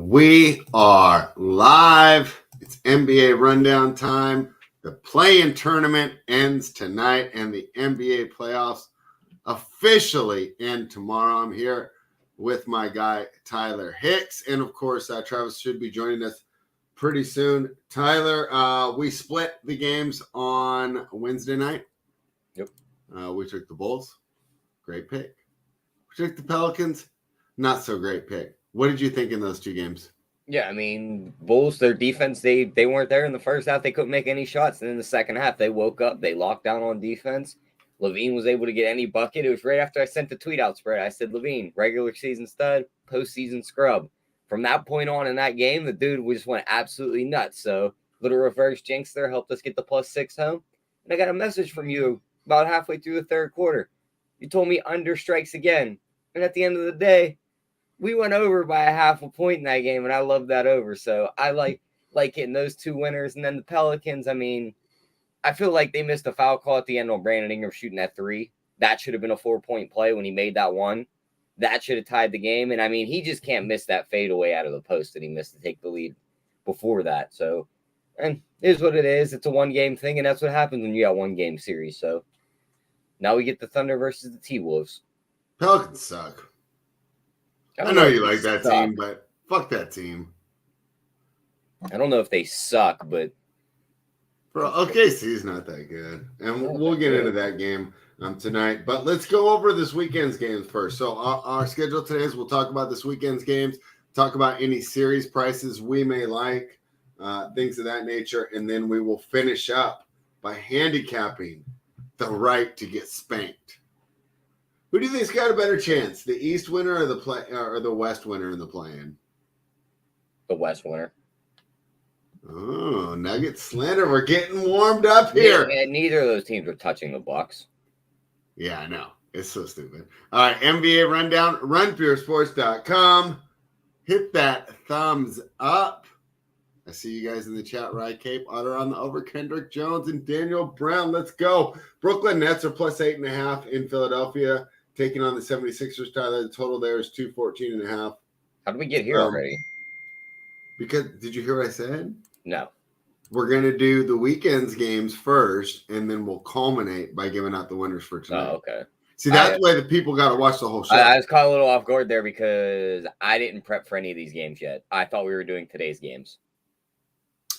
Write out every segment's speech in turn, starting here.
We are live. It's NBA rundown time. The play-in tournament ends tonight, and the NBA playoffs officially end tomorrow. I'm here with my guy, Tyler Hicks. And, of course, Travis should be joining us pretty soon. Tyler, we split the games on Wednesday night. Yep. We took the Bulls. Great pick. We took the Pelicans. Not so great pick. What did you think in those two games? Yeah, I mean, Bulls, their defense, they weren't there in the first half. They couldn't make any shots. And in the second half, they woke up. They locked down on defense. Levine was able to get any bucket. It was right after I sent the tweet out spread. I said, Levine, regular season stud, postseason scrub. From that point on in that game, the dude just went absolutely nuts. So, little reverse jinx there helped us get the +6 home. And I got a message from you about halfway through the third quarter. You told me under strikes again. And at the end of the day, we went over by a half a point in that game, and I love that over. So I like hitting those two winners. And then the Pelicans, I mean, I feel like they missed a foul call at the end on Brandon Ingram shooting that three. That should have been a 4-point play when he made that one. That should have tied the game. And, I mean, he just can't miss that fadeaway out of the post that he missed to take the lead before that. So, and it is what it is. It's a one-game thing, and that's what happens when you got one-game series. So now we get the Thunder versus the T-Wolves. Pelicans suck. I know you like that team, but fuck that team. I don't know if they suck, but Bro, OKC's not that good. And we'll get into that game tonight. But let's go over this weekend's games first. So our schedule today is we'll talk about this weekend's games, talk about any series prices we may like, things of that nature, and then we will finish up by handicapping the right to get spanked. Who do you think's got a better chance, the East winner or the West winner in the play-in? The West winner. Oh, Nuggets slander. We're getting warmed up here. Yeah, neither of those teams are touching the Bucks. Yeah, I know. It's so stupid. All right, NBA rundown. RunPureSports.com. Hit that thumbs up. I see you guys in the chat. Rye Cape, Otter on the over. Kendrick Jones and Daniel Brown. Let's go. Brooklyn Nets are +8.5 in Philadelphia, taking on the 76ers. Tyler, the total there is 214.5. How did we get here already? Because did you hear what I said? No. We're going to do the weekend's games first, and then we'll culminate by giving out the winners for tonight. Oh, okay. See, that's the way the people got to watch the whole show. I was caught a little off guard there because I didn't prep for any of these games yet. I thought we were doing today's games.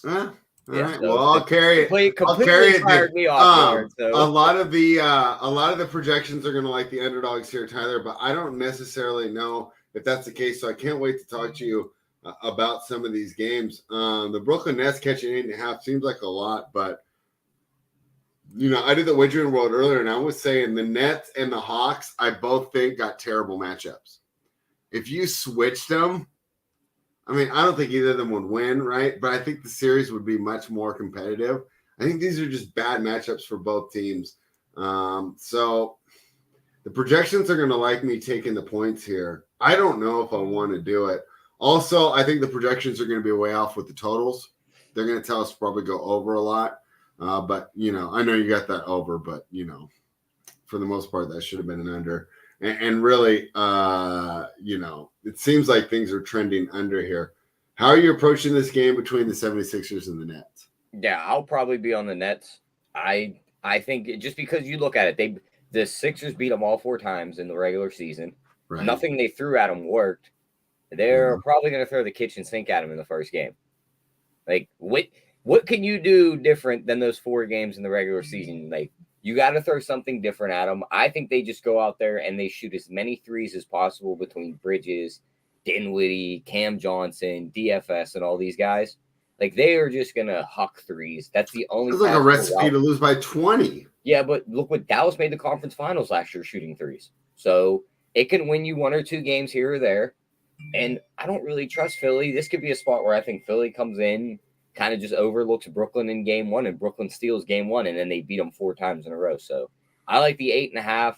All right. So well, I'll carry it. Completely fired me off guard. So. A lot of the projections are going to like the underdogs here, Tyler, but I don't necessarily know if that's the case. So I can't wait to talk to you about some of these games. The Brooklyn Nets catching 8.5 seems like a lot, but I did the wagering world earlier, and I was saying the Nets and the Hawks, I both think got terrible matchups. If you switched them, I mean, I don't think either of them would win, right? But I think the series would be much more competitive. I think these are just bad matchups for both teams. So the projections are going to like me taking the points here. I don't know if I want to do it. Also, I think the projections are going to be way off with the totals. They're going to tell us to probably go over a lot. But, I know you got that over, but, for the most part, that should have been an under. And really, it seems like things are trending under here. How are you approaching this game between the 76ers and the Nets? Yeah, I'll probably be on the Nets. I think just because you look at it, the Sixers beat them all 4 times in the regular season. Right. Nothing they threw at them worked. They're probably going to throw the kitchen sink at them in the first game. Like, what can you do different than those 4 games in the regular season? Like, you got to throw something different at them. I think they just go out there and they shoot as many threes as possible between Bridges, Dinwiddie, Cam Johnson, DFS, and all these guys. Like, they are just going to huck threes. That's the only. It's like a recipe to lose by 20. Yeah, but look what Dallas made the conference finals last year shooting threes. So it can win you 1 or 2 games here or there. And I don't really trust Philly. This could be a spot where I think Philly comes in, kind of just overlooks Brooklyn in game 1, and Brooklyn steals game 1, and then they beat them 4 times in a row. So I like the 8.5.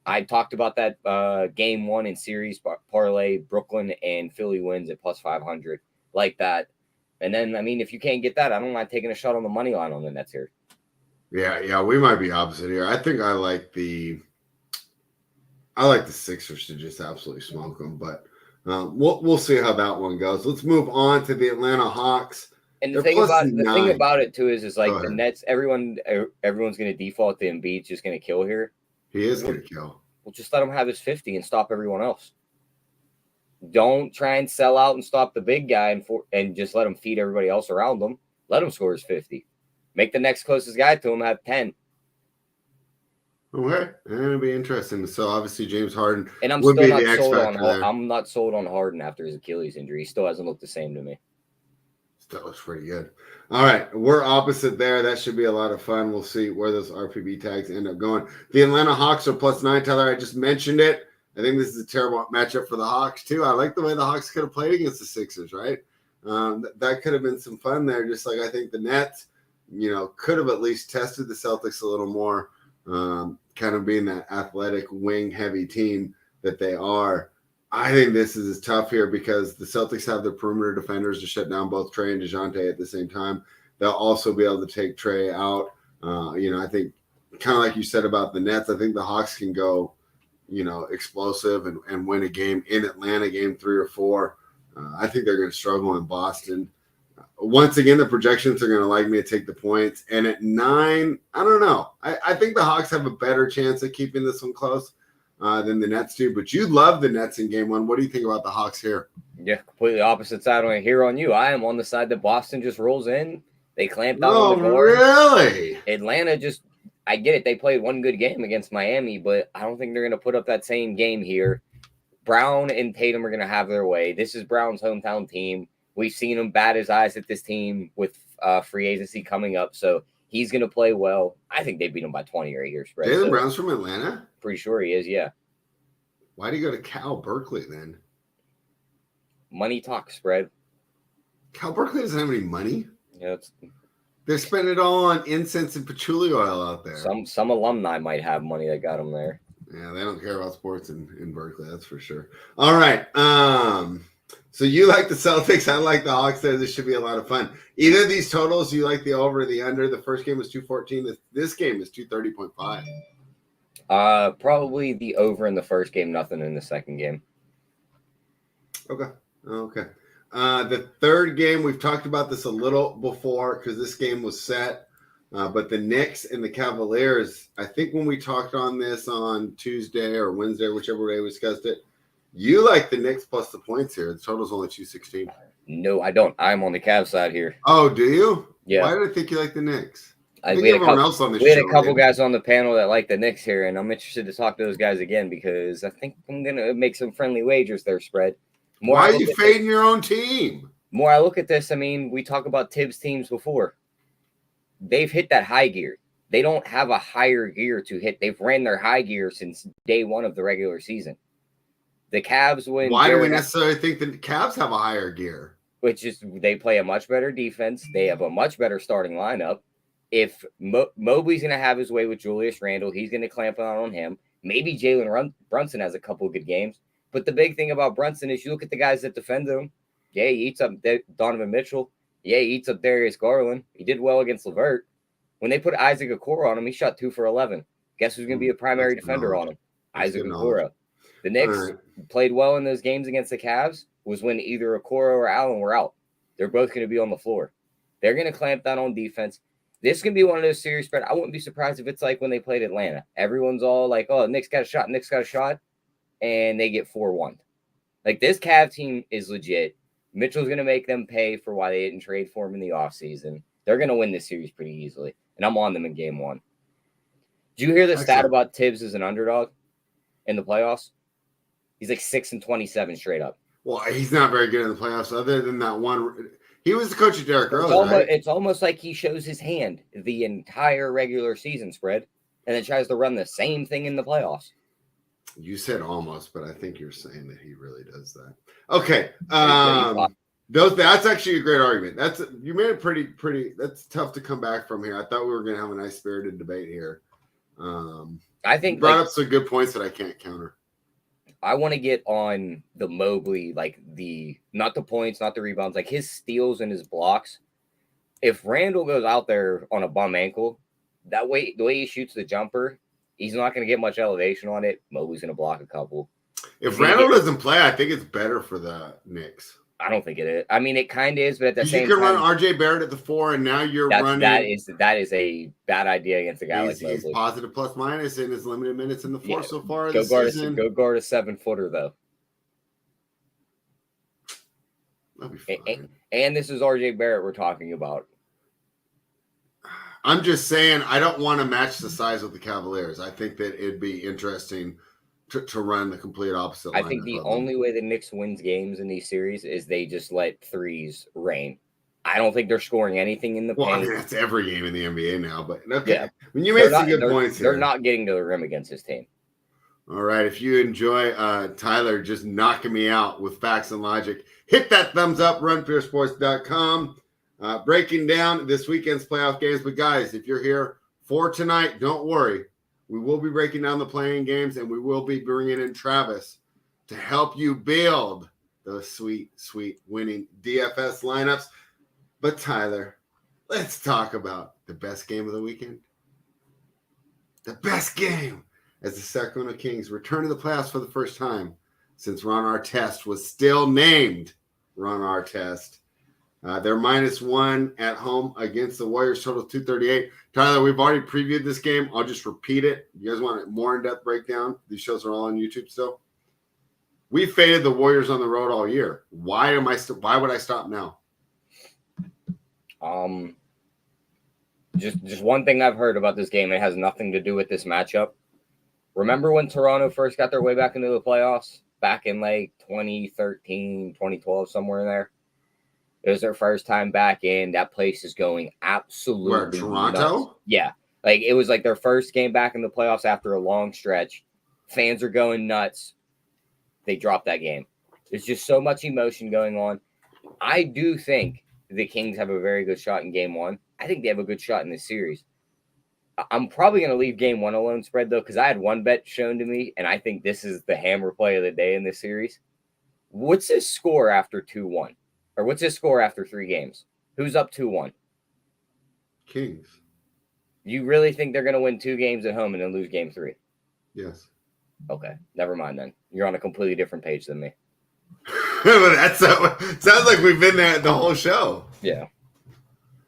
I talked about that game 1 in series parlay, Brooklyn and Philly wins at +500. Like that. And then, I mean, if you can't get that, I don't mind taking a shot on the money line on the Nets here. Yeah, we might be opposite here. I think I like the Sixers to just absolutely smoke them, but We'll see how that one goes. Let's move on to the Atlanta Hawks. And They're the thing +9. about it too is like the Nets. Everyone's going to default to Embiid's just going to kill here. He is going to kill. Well, just let him have his 50 and stop everyone else. Don't try and sell out and stop the big guy and just let him feed everybody else around him. Let him score his 50. Make the next closest guy to him have 10. Okay, it'll be interesting. So obviously James Harden and I'm would still be not the X sold factor on. there. I'm not sold on Harden after his Achilles injury. He still hasn't looked the same to me. That looks pretty good. All right, we're opposite there. That should be a lot of fun. We'll see where those RPB tags end up going. The Atlanta Hawks are +9. Tyler, I just mentioned it. I think this is a terrible matchup for the Hawks too. I like the way the Hawks could have played against the Sixers, right? That could have been some fun there. Just like I think the Nets, could have at least tested the Celtics a little more, kind of being that athletic wing heavy team that they are. I think this is tough here because the Celtics have the perimeter defenders to shut down both Trey and DeJounte at the same time. They'll also be able to take Trey out. I think kind of like you said about the Nets, I think the Hawks can go, explosive and win a game in Atlanta, game 3 or 4. I think they're going to struggle in Boston. Once again, the projections are going to like me to take the points. And at 9, I don't know. I think the Hawks have a better chance of keeping this one close than the Nets do. But you love the Nets in game 1. What do you think about the Hawks here? Yeah, completely opposite side on here on you. I am on the side that Boston just rolls in. They clamp down on the board. Really? Atlanta just, I get it. They played one good game against Miami, but I don't think they're going to put up that same game here. Brown and Tatum are going to have their way. This is Brown's hometown team. We've seen him bat his eyes at this team with free agency coming up, so he's going to play well. I think they beat him by 20 right here. Spread. Jaylen Brown's from Atlanta? Pretty sure he is, yeah. Why do you go to Cal Berkeley then? Money talks, spread. Cal Berkeley doesn't have any money. Yeah, they're spending it all on incense and patchouli oil out there. Some alumni might have money that got them there. Yeah, they don't care about sports in Berkeley, that's for sure. All right. So you like the Celtics. I like the Hawks there. This should be a lot of fun. Either of these totals, you like the over or the under. The first game was 214. This game is 230.5. Probably the over in the first game, nothing in the second game. Okay. The third game, we've talked about this a little before because this game was set. But the Knicks and the Cavaliers, I think when we talked on this on Tuesday or Wednesday, whichever day we discussed it, you like the Knicks plus the points here. The total's only 216. No, I don't. I'm on the Cavs side here. Oh, do you? Yeah. Why did I think you like the Knicks? We had a couple guys on the panel that like the Knicks here, and I'm interested to talk to those guys again because I think I'm going to make some friendly wagers there, spread. Why are you fading your own team? More I look at this, I mean, we talk about Tibbs teams before. They've hit that high gear. They don't have a higher gear to hit. They've ran their high gear since day one of the regular season. The Cavs win. Why do we necessarily think the Cavs have a higher gear? Which is they play a much better defense. They have a much better starting lineup. If Mobley's going to have his way with Julius Randle, he's going to clamp on him. Maybe Jalen Brunson has a couple of good games. But the big thing about Brunson is you look at the guys that defend him. Yeah, he eats up Donovan Mitchell. Yeah, he eats up Darius Garland. He did well against LeVert. When they put Isaac Okoro on him, he shot 2 for 11. Guess who's going to be a primary defender on him? Isaac Okoro. The Knicks played well in those games against the Cavs was when either Okoro or Allen were out. They're both going to be on the floor. They're going to clamp down on defense. This can be one of those series spread. I wouldn't be surprised if it's like when they played Atlanta. Everyone's all like, oh, Knicks got a shot, and they get 4-1. Like, this Cav team is legit. Mitchell's going to make them pay for why they didn't trade for him in the offseason. They're going to win this series pretty easily, and I'm on them in game 1. Did you hear the stat about Tibbs as an underdog in the playoffs? He's like 6-27 straight up. Well, he's not very good in the playoffs other than that one. He was the coach of Derrick Rose, right? It's almost like he shows his hand the entire regular season spread and then tries to run the same thing in the playoffs. You said almost, but I think you're saying that he really does that. Okay. That's actually a great argument. You made it pretty. That's tough to come back from here. I thought we were going to have a nice spirited debate here. I think you brought up some good points that I can't counter. I want to get on the Mobley, like not the points, not the rebounds, like his steals and his blocks. If Randall goes out there on a bum ankle, the way he shoots the jumper, he's not going to get much elevation on it. Mobley's going to block a couple. If Randall doesn't play, I think it's better for the Knicks. I don't think it is. I mean, it kind of is, but at the same time, you can run RJ Barrett at the 4, and now you're running. That is a bad idea against a guy like Mobley. He's positive plus minus in his limited minutes in the 4 so far. Go guard a 7-footer though. That'd be fine. And this is RJ Barrett we're talking about. I'm just saying I don't want to match the size with the Cavaliers. I think that it'd be interesting to run the complete opposite. I think the only way the Knicks wins games in these series is they just let threes rain. I don't think they're scoring anything in the paint. I mean, that's every game in the NBA now, but okay. Yeah. I mean, you made some good points here. They're not getting to the rim against this team. All right. If you enjoy Tyler just knocking me out with facts and logic, hit that thumbs up, runpuresports.com. Breaking down this weekend's playoff games. But guys, if you're here for tonight, don't worry. We will be breaking down the playing games, and we will be bringing in Travis to help you build those sweet, sweet winning DFS lineups. But Tyler, let's talk about the best game of the weekend. The best game as the Sacramento Kings return to the playoffs for the first time since Ron Artest was still named Ron Artest. They're -1 at home against the Warriors, total 238. Tyler, we've already previewed this game. I'll just repeat it. You guys want a more in-depth breakdown? These shows are all on YouTube still. We faded the Warriors on the road all year. Why would I stop now? Just one thing I've heard about this game. It has nothing to do with this matchup. Remember when Toronto first got their way back into the playoffs back in like 2013, 2012, somewhere in there? It was their first time back in. That place is going absolutely Where, Toronto? nuts. Yeah. Like, it was like their first game back in the playoffs after a long stretch. Fans are going nuts. They dropped that game. There's just so much emotion going on. I do think the Kings have a very good shot in game 1. I think they have a good shot in this series. I'm probably going to leave game 1 alone spread, though, because I had one bet shown to me, and I think this is the hammer play of the day in this series. What's his score after 2-1? Or what's his score after 3 games? Who's up 2-1? Kings. You really think they're going to win 2 games at home and then lose game 3? Yes. Okay. Never mind then. You're on a completely different page than me. That sounds like we've been there the whole show. Yeah.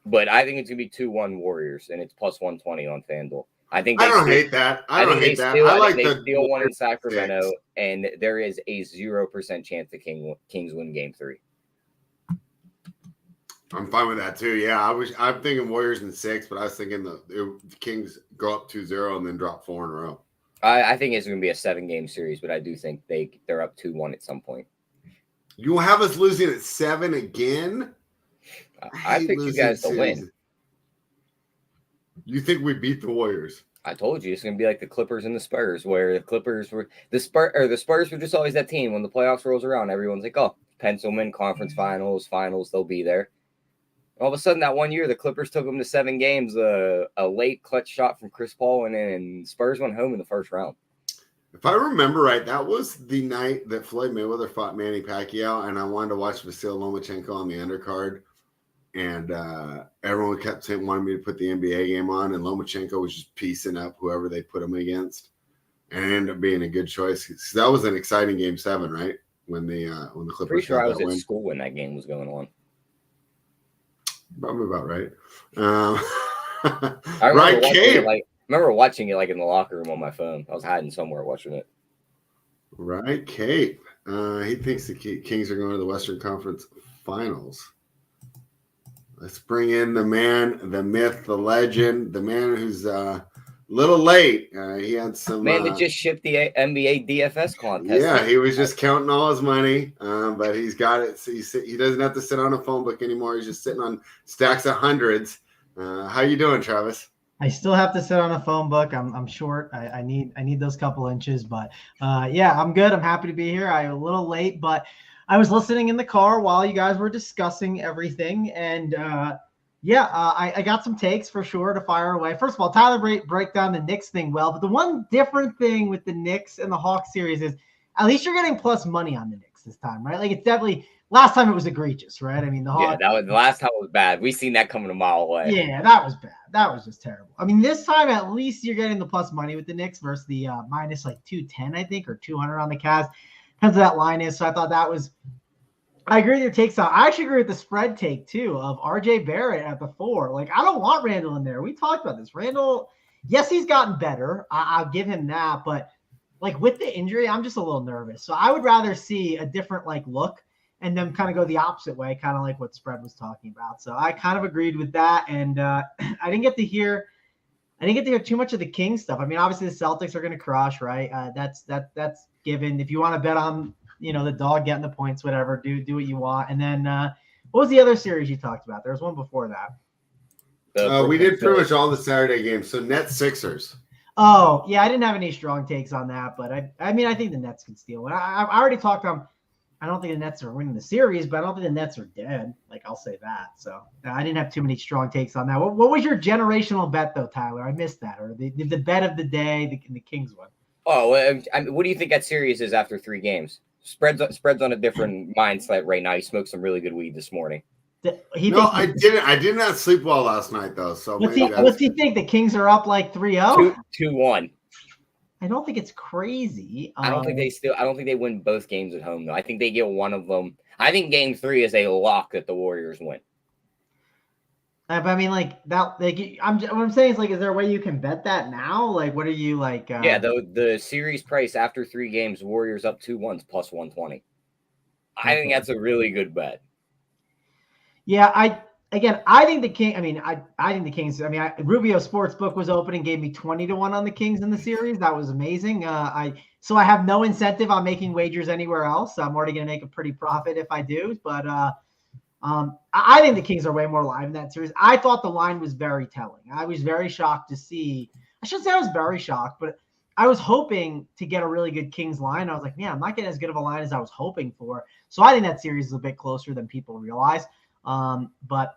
But I think it's going to be 2-1 Warriors, and it's plus 120 on FanDuel. I don't hate that. I like they steal one in Sacramento, and there is a 0% chance the Kings win game 3. I'm fine with that too. Yeah, I'm thinking Warriors in 6, but I was thinking the Kings go up 2-0 and then drop 4 in a row. I think it's going to be a 7-game series, but I do think they're up 2-1 at some point. You will have us losing at 7 again? I picked you guys to win. You think we beat the Warriors? I told you it's going to be like the Clippers and the Spurs, where the Spurs were just always that team. When the playoffs rolls around, everyone's like, "Oh, Pencilman, conference finals, they'll be there." All of a sudden, that one year, the Clippers took them to 7 games. A late clutch shot from Chris Paul, and Spurs went home in the first round. If I remember right, that was the night that Floyd Mayweather fought Manny Pacquiao, and I wanted to watch Vasyl Lomachenko on the undercard. And everyone kept wanting me to put the NBA game on, and Lomachenko was just piecing up whoever they put him against, and it ended up being a good choice. So that was an exciting Game 7, right? When the Clippers. Pretty sure I was at school when that game was going on. Probably about right. I remember watching it like in the locker room on my phone. I was hiding somewhere watching it. Right, Kate. He thinks the Kings are going to the Western Conference Finals. Let's bring in the man, the myth, the legend, the man who's a little late. He had some man that just shipped the NBA DFS contest. Yeah, he was just counting all his money, but he's got it. So he doesn't have to sit on a phone book anymore. He's just sitting on stacks of hundreds. How you doing, Travis? I still have to sit on a phone book. I'm short. I need those couple inches, but yeah, I'm good. I'm happy to be here. I'm a little late, but I was listening in the car while you guys were discussing everything, and I got some takes for sure to fire away. First of all, Tyler break down the Knicks thing well, but the one different thing with the Knicks and the Hawks series is at least you're getting plus money on the Knicks. this time, right? Like it's definitely last time it was egregious, right? I mean, the Hawks. Yeah, that was the last time was bad. We seen that coming a mile away. Yeah, that was bad. That was just terrible. I mean, this time at least you're getting the plus money with the Knicks versus the minus like 210, I think, or 200 on the Cavs. Depends what that line is. So I thought that was. I agree with your takes. I actually agree with the spread take too of RJ Barrett at the 4. Like I don't want Randall in there. We talked about this. Randall, yes, he's gotten better. I'll give him that, but like with the injury, I'm just a little nervous. So I would rather see a different like look and then kind of go the opposite way, kind of like what spread was talking about. So I kind of agreed with that, and I didn't get to hear too much of the Kings stuff. I mean, obviously the Celtics are going to crush, right? That's given. If you want to bet on the dog getting the points, whatever, do what you want. And then what was the other series you talked about? There was one before that. We did pretty much all the Saturday games. So Nets Sixers. Oh yeah, I didn't have any strong takes on that, but I mean I think the Nets can steal it. I already talked on. I don't think the Nets are winning the series, but I don't think the Nets are dead. Like I'll say that. So I didn't have too many strong takes on that. What was your generational bet though, Tyler? I missed that, or the bet of the day, the Kings one. Oh, I mean, what do you think that series is after 3 games? Spreads on a different mindset right now. He smoked some really good weed this morning. I didn't. I did not sleep well last night though. So what's he think? The Kings are up like 3-0? 2-1. I don't think it's crazy. I don't think they win both games at home though. I think they get one of them. I think game 3 is a lock that the Warriors win. But I mean, like that. Like what I'm saying is, like, is there a way you can bet that now? Like, what are you like? Yeah, the series price after 3 games, Warriors up 2-1 plus 120. I think that's a really good bet. Yeah, I think the King. I mean, I think the Kings. I mean, Rubio Sportsbook was open and gave me 20-1 on the Kings in the series. That was amazing. So I have no incentive on making wagers anywhere else. I'm already going to make a pretty profit if I do. But I think the Kings are way more live in that series. I thought the line was very telling. I was very shocked to see. I shouldn't say I was very shocked, but I was hoping to get a really good Kings line. I was like, man, I'm not getting as good of a line as I was hoping for. So I think that series is a bit closer than people realize. But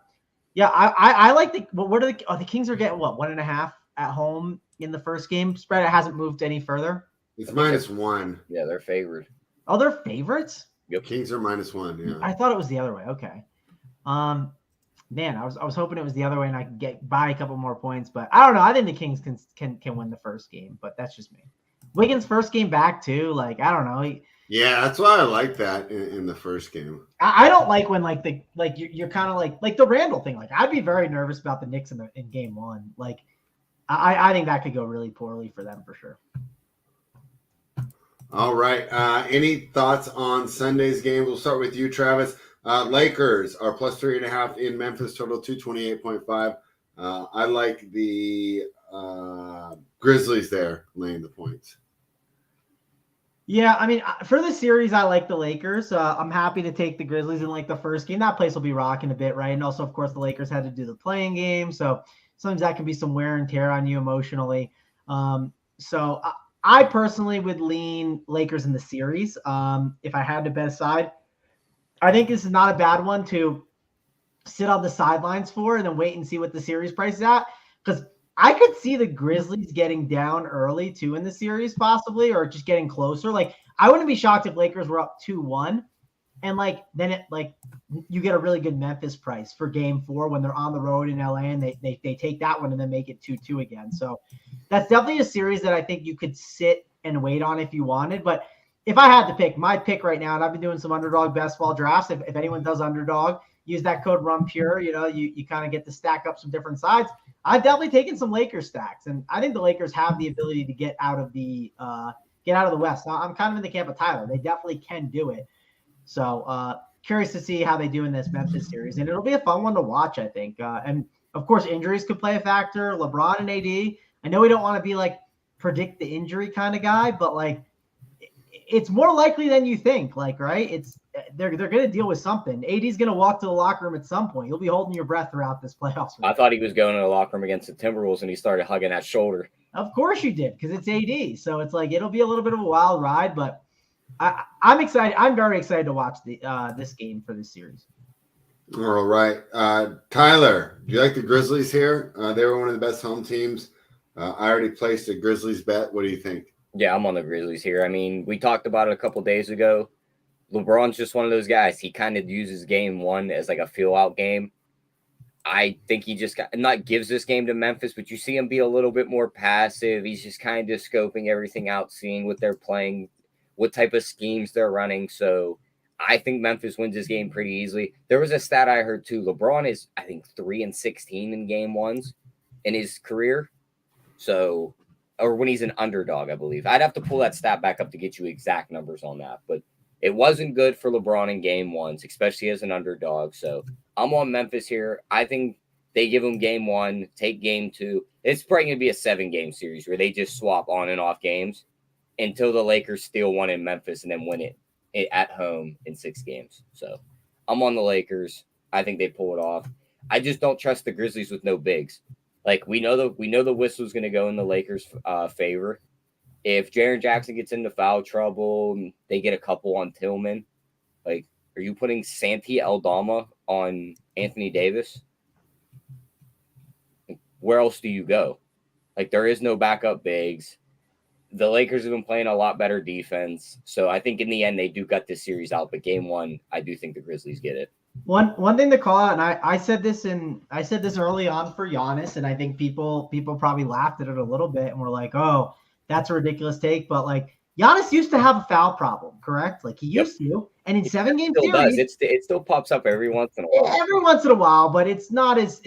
yeah, I like the Kings are getting what, 1.5 at home in the first game spread. It hasn't moved any further. It's -1. Yeah, they're favored. Oh, they're favorites? Yep. Kings are -1. Yeah. I thought it was the other way. Okay. Man, I was hoping it was the other way and I could get by a couple more points, but I don't know. I think the Kings can win the first game, but that's just me. Wiggins' first game back too. Like, I don't know. Yeah, that's why I like that in the first game. I don't like when you're kind of like the Randall thing. Like, I'd be very nervous about the Knicks in game 1. Like, I think that could go really poorly for them for sure. All right. Any thoughts on Sunday's game? We'll start with you, Travis. Lakers are plus 3.5 in Memphis, total 228.5. I like the Grizzlies there laying the points. Yeah, I mean, for the series, I like the Lakers. I'm happy to take the Grizzlies in like the first game. That place will be rocking a bit, right? And also, of course, the Lakers had to do the playing game, so sometimes that can be some wear and tear on you emotionally. So I personally would lean Lakers in the series. If I had to bet a side, I think this is not a bad one to sit on the sidelines for and then wait and see what the series price is at, because I could see the Grizzlies getting down early too in the series possibly, or just getting closer. Like, I wouldn't be shocked if Lakers were up 2-1 and then you get a really good Memphis price for game 4 when they're on the road in LA and they take that one and then make it 2-2 again. So that's definitely a series that I think you could sit and wait on if you wanted. But if I had to pick, my pick right now, and I've been doing some underdog best ball drafts. If anyone does underdog, use that code RUNPURE. You kind of get to stack up some different sides. I've definitely taken some Lakers stacks, and I think the Lakers have the ability to get out of the West. Now, I'm kind of in the camp of Tyler. They definitely can do it. So curious to see how they do in this Memphis series, and it'll be a fun one to watch, I think. And of course, injuries could play a factor. LeBron and AD. I know we don't want to be like predict the injury kind of guy, but like it's more likely than you think. Like, right? They're going to deal with something. AD's going to walk to the locker room at some point. You'll be holding your breath throughout this playoffs. I thought he was going to the locker room against the Timberwolves, and he started hugging that shoulder. Of course you did, because it's AD. So it's like it'll be a little bit of a wild ride, but I'm excited. I'm very excited to watch this game for this series. All right. Tyler, do you like the Grizzlies here? They were one of the best home teams. I already placed a Grizzlies bet. What do you think? Yeah, I'm on the Grizzlies here. I mean, we talked about it a couple days ago. LeBron's just one of those guys. He kind of uses game one as like a feel-out game. I think he just not gives this game to Memphis, but you see him be a little bit more passive. He's just kind of scoping everything out, seeing what they're playing, what type of schemes they're running. So I think Memphis wins this game pretty easily. There was a stat I heard too. LeBron is, I think, 3-16 in game ones in his career. So, or when he's an underdog, I believe. I'd have to pull that stat back up to get you exact numbers on that. But it wasn't good for LeBron in game ones, especially as an underdog. So I'm on Memphis here. I think they give him game one, take game two. It's probably going to be a 7-game series where they just swap on and off games until the Lakers steal one in Memphis and then win it at home in 6 games. So I'm on the Lakers. I think they pull it off. I just don't trust the Grizzlies with no bigs. Like we know the whistle's going to go in the Lakers' favor. If Jaren Jackson gets into foul trouble, they get a couple on Tillman. Like, are you putting Santi Aldama on Anthony Davis? Where else do you go? Like, there is no backup bigs. The Lakers have been playing a lot better defense. So I think in the end, they do gut this series out. But game one, I do think the Grizzlies get it. One thing to call out, and I said this early on for Giannis, and I think people probably laughed at it a little bit and were like, "Oh, that's a ridiculous take." But like Giannis used to have a foul problem, correct? Like he used to, and in 7-game series, it still pops up every once in a while. Every once in a while, but it's not as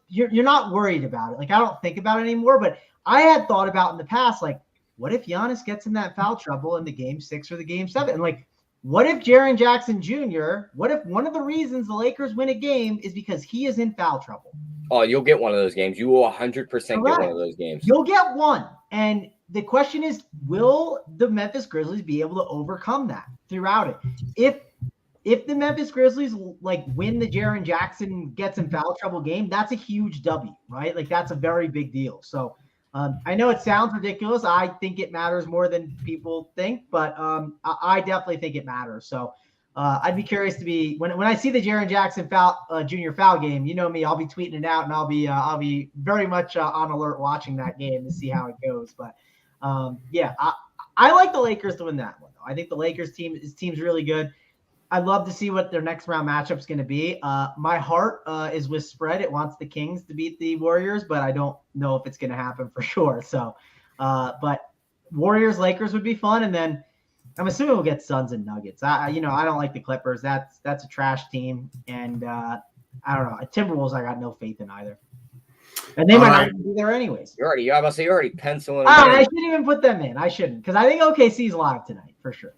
you're not worried about it. Like I don't think about it anymore. But I had thought about in the past, like, what if Giannis gets in that foul trouble in the game 6 or the game 7? And like, what if Jaren Jackson Jr., what if one of the reasons the Lakers win a game is because he is in foul trouble? Oh, you'll get one of those games. You will 100% get one of those games. You'll get one. And the question is, will the Memphis Grizzlies be able to overcome that throughout it? If the Memphis Grizzlies like win the Jaren Jackson gets in foul trouble game, that's a huge W, right? Like that's a very big deal. So I know it sounds ridiculous. I think it matters more than people think, but I definitely think it matters. So I'd be curious to be when I see the Jaren Jackson junior foul game. You know me, I'll be tweeting it out, and I'll be very much on alert watching that game to see how it goes. But yeah, I like the Lakers to win that one. I think the Lakers team's really good. I'd love to see what their next round matchup is going to be. My heart is with spread. It wants the Kings to beat the Warriors, but I don't know if it's going to happen for sure. So, but Warriors Lakers would be fun, and then I'm assuming we'll get Suns and Nuggets. I don't like the Clippers. That's a trash team, and I don't know. Timberwolves, I got no faith in either. And they might not be there anyways. You're already penciling. I shouldn't even put them in. I shouldn't, because I think OKC's live tonight for sure.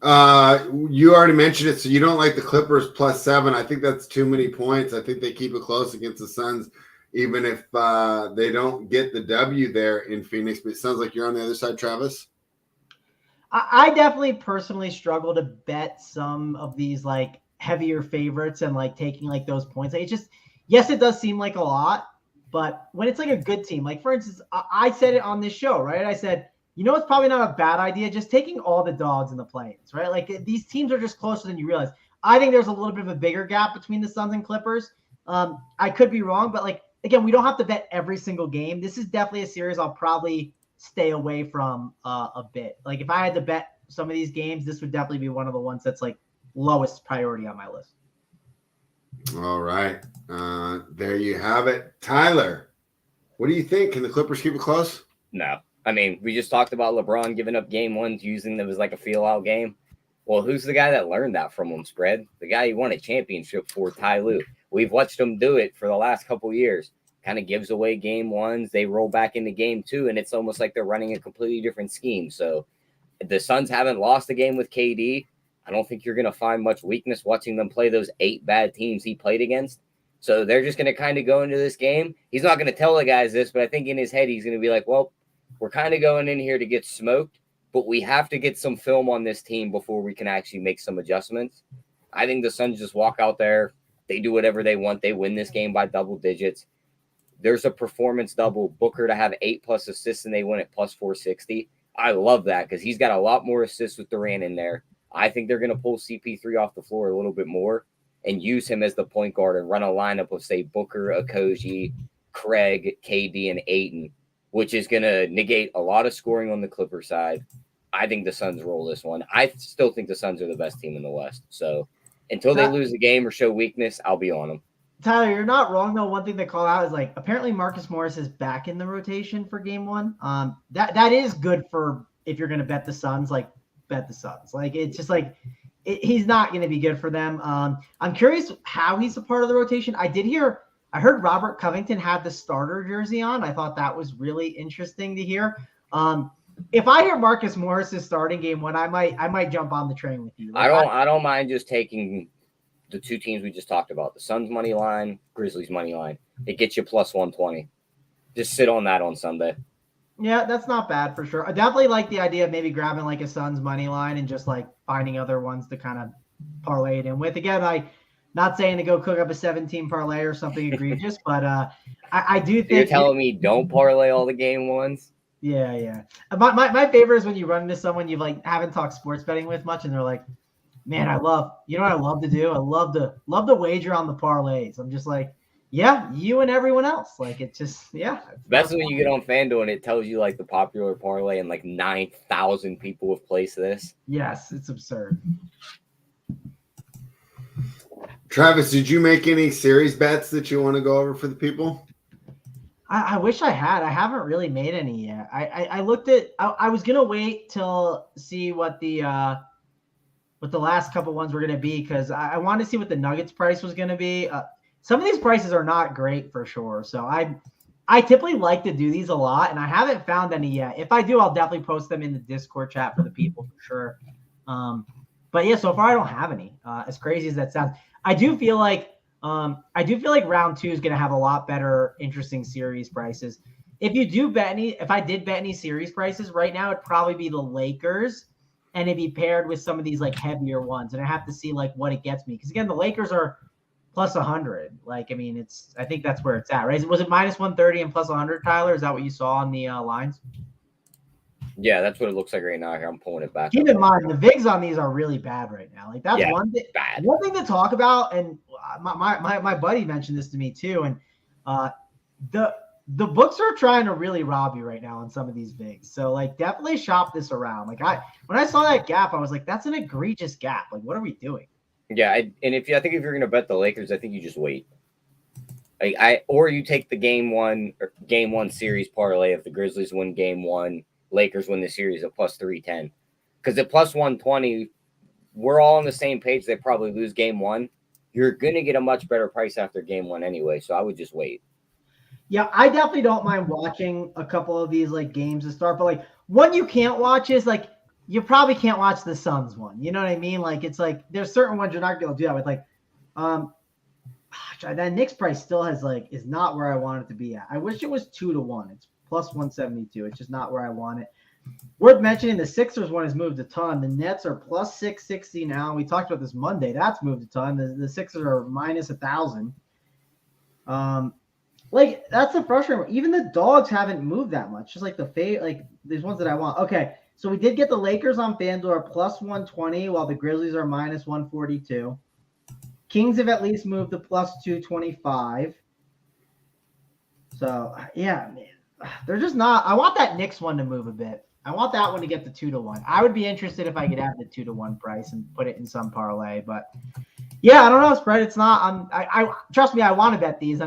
You already mentioned it, so you don't like the Clippers +7. I think that's too many points. I think they keep it close against the Suns, even if they don't get the W there in Phoenix. But it sounds like you're on the other side, Travis. I definitely personally struggle to bet some of these like heavier favorites and like taking like those points. Like, it's just, yes, it does seem like a lot, but when it's like a good team, like for instance, I said it on this show, right? I said, you know, it's probably not a bad idea, just taking all the dogs in the play-ins, right? Like these teams are just closer than you realize. I think there's a little bit of a bigger gap between the Suns and Clippers. I could be wrong, but like, again, we don't have to bet every single game. This is definitely a series I'll probably stay away from a bit. Like if I had to bet some of these games, this would definitely be one of the ones that's like lowest priority on my list. All right. There you have it. Tyler, what do you think? Can the Clippers keep it close? No. I mean, we just talked about LeBron giving up game ones, using them as like a feel-out game. Well, who's the guy that learned that from him, Spread? The guy who won a championship for Ty Lue. We've watched him do it for the last couple years. Kind of gives away game ones. They roll back into game two, and it's almost like they're running a completely different scheme. So the Suns haven't lost a game with KD. I don't think you're going to find much weakness watching them play those 8 bad teams he played against. So they're just going to kind of go into this game. He's not going to tell the guys this, but I think in his head he's going to be like, well, we're kind of going in here to get smoked, but we have to get some film on this team before we can actually make some adjustments. I think the Suns just walk out there. They do whatever they want. They win this game by double digits. There's a performance double. Booker to have 8+ assists and they win at +460. I love that because he's got a lot more assists with Durant in there. I think they're going to pull CP3 off the floor a little bit more and use him as the point guard and run a lineup of, say, Booker, Okogie, Craig, KD, and Ayton, which is going to negate a lot of scoring on the Clipper side. I think the Suns roll this one. I still think the Suns are the best team in the West. So until they lose the game or show weakness, I'll be on them. Tyler, you're not wrong though. One thing to call out is like apparently Marcus Morris is back in the rotation for game one. That is good for if you're going to bet the Suns. Like bet the Suns. Like it's just like he's not going to be good for them. I'm curious how he's a part of the rotation. I heard Robert Covington had the starter jersey on. I thought that was really interesting to hear. If I hear Marcus Morris is starting game one, I might jump on the train with you. Like, I don't mind just taking the two teams we just talked about, the Suns money line, Grizzlies money line. It gets you plus 120. Just sit on that on Sunday. Yeah, that's not bad for sure. I definitely like the idea of maybe grabbing like a Suns money line and just like finding other ones to kind of parlay it in with. Again, not saying to go cook up a 17 parlay or something egregious, but I do think you're telling me don't parlay all the game ones. Yeah. My favorite is when you run into someone you like haven't talked sports betting with much, and they're like, "Man, you know what I love to do? I love to wager on the parlays." I'm just like, "Yeah, you and everyone else." Like it's just That's when you get on FanDuel and it tells you like the popular parlay and like 9,000 people have placed this. Yes, it's absurd. Travis, did you make any series bets that you want to go over for the people? I wish I had. I haven't really made any yet. I looked at. I was gonna wait till see what the last couple ones were gonna be because I wanted to see what the Nuggets price was gonna be. Some of these prices are not great for sure. So I typically like to do these a lot, and I haven't found any yet. If I do, I'll definitely post them in the Discord chat for the people for sure. But yeah, so far I don't have any. As crazy as that sounds, I do feel like round two is going to have a lot better, interesting series prices. If I did bet any series prices right now, it'd probably be the Lakers, and it'd be paired with some of these like heavier ones. And I have to see like what it gets me because again, the Lakers are plus 100. Like I mean, I think that's where it's at, right? Was it minus 130 and plus 100? Tyler, is that what you saw on the lines? Yeah, that's what it looks like right now. Here, I'm pulling it back. Keep in mind, the VIGs on these are really bad right now. Like that's one thing. Bad. One thing to talk about, and my buddy mentioned this to me too. And the books are trying to really rob you right now on some of these VIGs. So like, definitely shop this around. Like when I saw that gap, I was like, that's an egregious gap. Like, what are we doing? Yeah, I think if you're gonna bet the Lakers, I think you just wait. Or you take the game one series parlay if the Grizzlies win game one. Lakers win the series at plus 310 because at plus 120, we're all on the same page. They probably lose game one. You're going to get a much better price after game one anyway. So I would just wait. Yeah, I definitely don't mind watching a couple of these like games to start, but like one you can't watch is like, you probably can't watch the Suns one. You know what I mean? Like, it's like, there's certain ones you're not going to do that with. Like, that Knicks price still is not where I want it to be at. I wish it was 2-1. It's plus 172. It's just not where I want it. Worth mentioning, the Sixers one has moved a ton. The Nets are plus 660 now. We talked about this Monday. That's moved a ton. The Sixers are minus 1,000. Like that's the frustrating one. Even the dogs haven't moved that much. Just like these ones that I want. Okay, so we did get the Lakers on FanDuel are plus 120, while the Grizzlies are minus 142. Kings have at least moved to plus 225. So yeah, man. They're just not. I want that Knicks one to move a bit. I want that one to get the 2-1. I would be interested if I could have the 2-1 price and put it in some parlay. But yeah, I don't know, spread. It's not. I trust me. I want to bet these.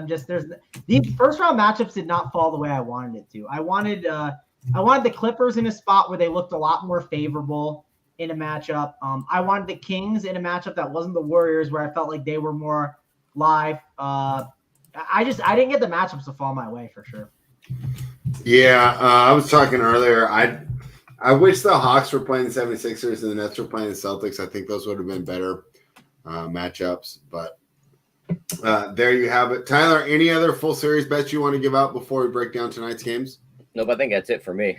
These first round matchups did not fall the way I wanted it to. I wanted the Clippers in a spot where they looked a lot more favorable in a matchup. I wanted the Kings in a matchup that wasn't the Warriors, where I felt like they were more live. I didn't get the matchups to fall my way for sure. Yeah, I was talking earlier. I wish the Hawks were playing the 76ers and the Nets were playing the Celtics. I think those would have been better matchups. But there you have it. Tyler, any other full series bets you want to give out before we break down tonight's games? Nope, I think that's it for me.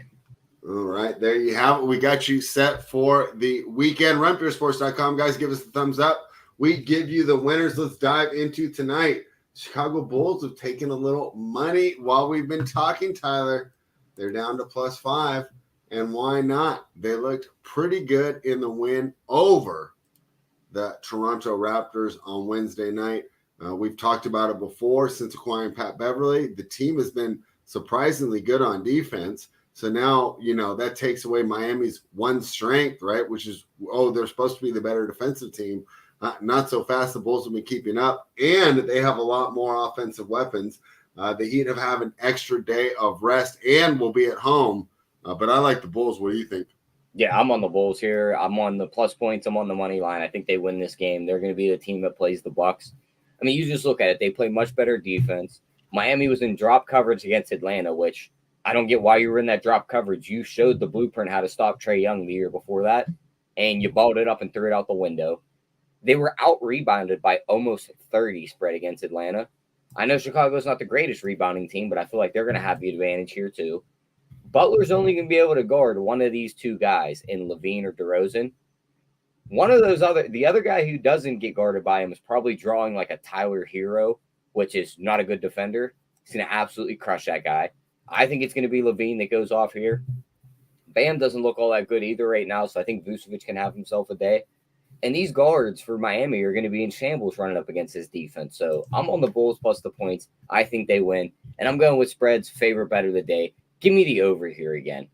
All right, there you have it. We got you set for the weekend. RunPureSports.com, guys, give us the thumbs up. We give you the winners. Let's dive into tonight. Chicago Bulls have taken a little money while we've been talking, Tyler. They're down to plus 5, and why not? They looked pretty good in the win over the Toronto Raptors on Wednesday night. We've talked about it before since acquiring Pat Beverly. The team has been surprisingly good on defense. So now, that takes away Miami's one strength, right? Which is, they're supposed to be the better defensive team. Not so fast. The Bulls will be keeping up, and they have a lot more offensive weapons. The Heat have an extra day of rest and will be at home. But I like the Bulls. What do you think? Yeah, I'm on the Bulls here. I'm on the plus points. I'm on the money line. I think they win this game. They're going to be the team that plays the Bucks. I mean, you just look at it. They play much better defense. Miami was in drop coverage against Atlanta, which I don't get why you were in that drop coverage. You showed the blueprint how to stop Trae Young the year before that, and you balled it up and threw it out the window. They were out-rebounded by almost 30 spread against Atlanta. I know Chicago's not the greatest rebounding team, but I feel like they're going to have the advantage here too. Butler's only going to be able to guard one of these two guys in Levine or DeRozan. The other guy who doesn't get guarded by him is probably drawing like a Tyler Hero, which is not a good defender. He's going to absolutely crush that guy. I think it's going to be Levine that goes off here. Bam doesn't look all that good either right now, so I think Vucevic can have himself a day. And these guards for Miami are going to be in shambles running up against his defense. So I'm on the Bulls plus the points. I think they win. And I'm going with spreads, favorite bet of the day. Give me the over here again.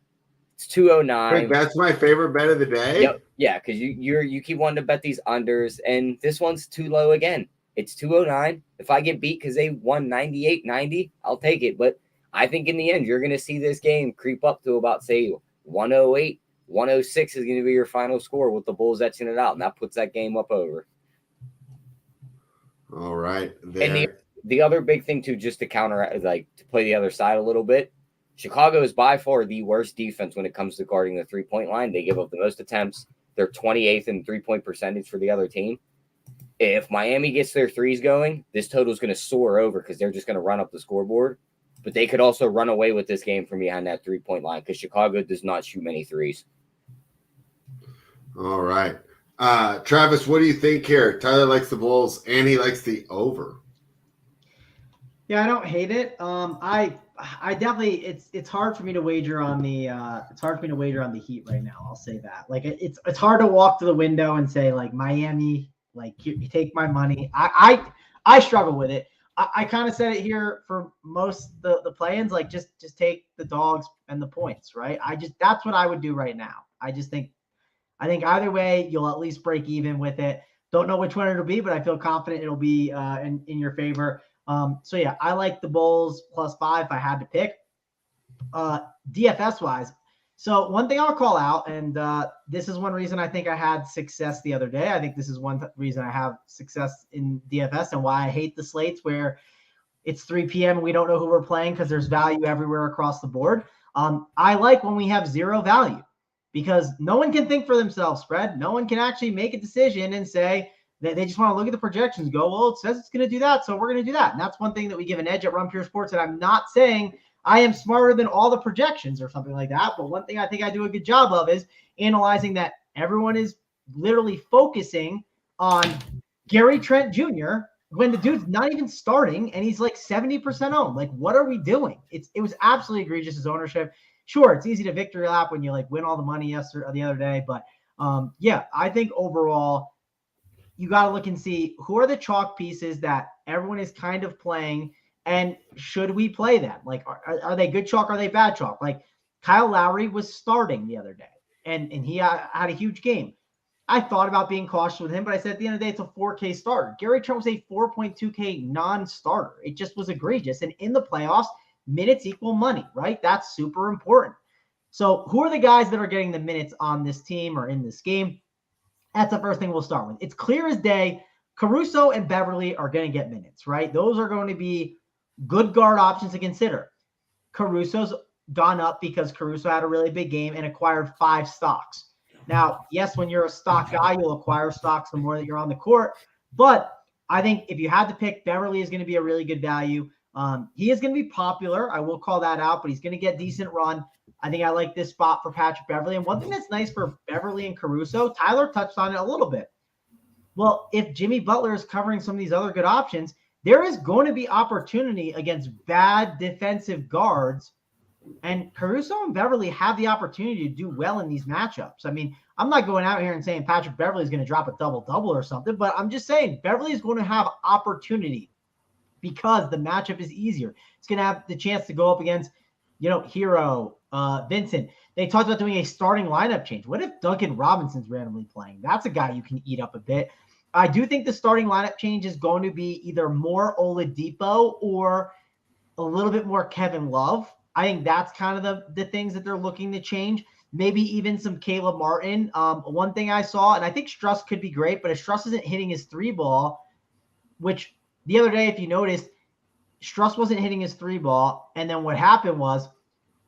It's 209. That's my favorite bet of the day? Yep. Yeah, because you keep wanting to bet these unders, and this one's too low again. It's 209. If I get beat because they won 98-90, I'll take it. But I think in the end, you're going to see this game creep up to about, say, 108. 106 is going to be your final score with the Bulls etching it out, and that puts that game up over. All right. And the other big thing, too, just to counter, to play the other side a little bit, Chicago is by far the worst defense when it comes to guarding the three-point line. They give up the most attempts. They're 28th in three-point percentage for the other team. If Miami gets their threes going, this total is going to soar over because they're just going to run up the scoreboard. But they could also run away with this game from behind that three-point line because Chicago does not shoot many threes. All right. Travis, what do you think here? Tyler likes the Bulls, and he likes the over. Yeah, I don't hate it. I definitely it's hard for me to wager on the Heat right now. I'll say that. Like it's hard to walk to the window and say like Miami, like you take my money. I struggle with it. I kind of said it here for most the play-ins, like just take the dogs and the points, right? That's what I would do right now. I think either way you'll at least break even with it. Don't know which one it'll be, but I feel confident it'll be in your favor. So yeah, I like the Bulls +5 if I had to pick. DFS wise, so one thing I'll call out, and this is one reason I think I had success the other day. I think this is one reason I have success in DFS and why I hate the slates where it's 3 p.m. and we don't know who we're playing because there's value everywhere across the board. I like when we have zero value because no one can think for themselves, Fred. No one can actually make a decision and say that they just want to look at the projections and go, well, it says it's going to do that, so we're going to do that. And that's one thing that we give an edge at Run Pure Sports. And I'm not saying I am smarter than all the projections or something like that. But one thing I think I do a good job of is analyzing that everyone is literally focusing on Gary Trent Jr. when the dude's not even starting and he's like 70% owned. Like, what are we doing? It was absolutely egregious, his ownership. Sure, it's easy to victory lap when you like win all the money the other day. But yeah, I think overall you got to look and see who are the chalk pieces that everyone is kind of playing. And should we play them? Like, are they good chalk? Are they bad chalk? Like Kyle Lowry was starting the other day and he had a huge game. I thought about being cautious with him, but I said at the end of the day, it's a 4K starter. Gary Trent was a 4.2K non-starter. It just was egregious. And in the playoffs, minutes equal money, right? That's super important. So who are the guys that are getting the minutes on this team or in this game? That's the first thing we'll start with. It's clear as day. Caruso and Beverly are going to get minutes, right? Those are going to be good guard options to consider. Caruso's gone up because Caruso had a really big game and acquired 5 stocks. Now, yes, when you're a stock guy, you'll acquire stocks the more that you're on the court. But I think if you had to pick, Beverly is going to be a really good value. He is going to be popular. I will call that out, but he's going to get decent run. I think I like this spot for Patrick Beverly. And one thing that's nice for Beverly and Caruso, Tyler touched on it a little bit. Well, if Jimmy Butler is covering some of these other good options, there is going to be opportunity against bad defensive guards. And Caruso and Beverly have the opportunity to do well in these matchups. I mean, I'm not going out here and saying Patrick Beverly is going to drop a double-double or something, but I'm just saying Beverly is going to have opportunity because the matchup is easier. It's going to have the chance to go up against, Hero, Vincent, they talked about doing a starting lineup change. What if Duncan Robinson's randomly playing? That's a guy you can eat up a bit. I do think the starting lineup change is going to be either more Oladipo or a little bit more Kevin Love. I think that's kind of the things that they're looking to change. Maybe even some Caleb Martin. One thing I saw, and I think Struss could be great, but if Struss isn't hitting his 3-ball, which the other day, if you noticed, Struss wasn't hitting his 3-ball. And then what happened was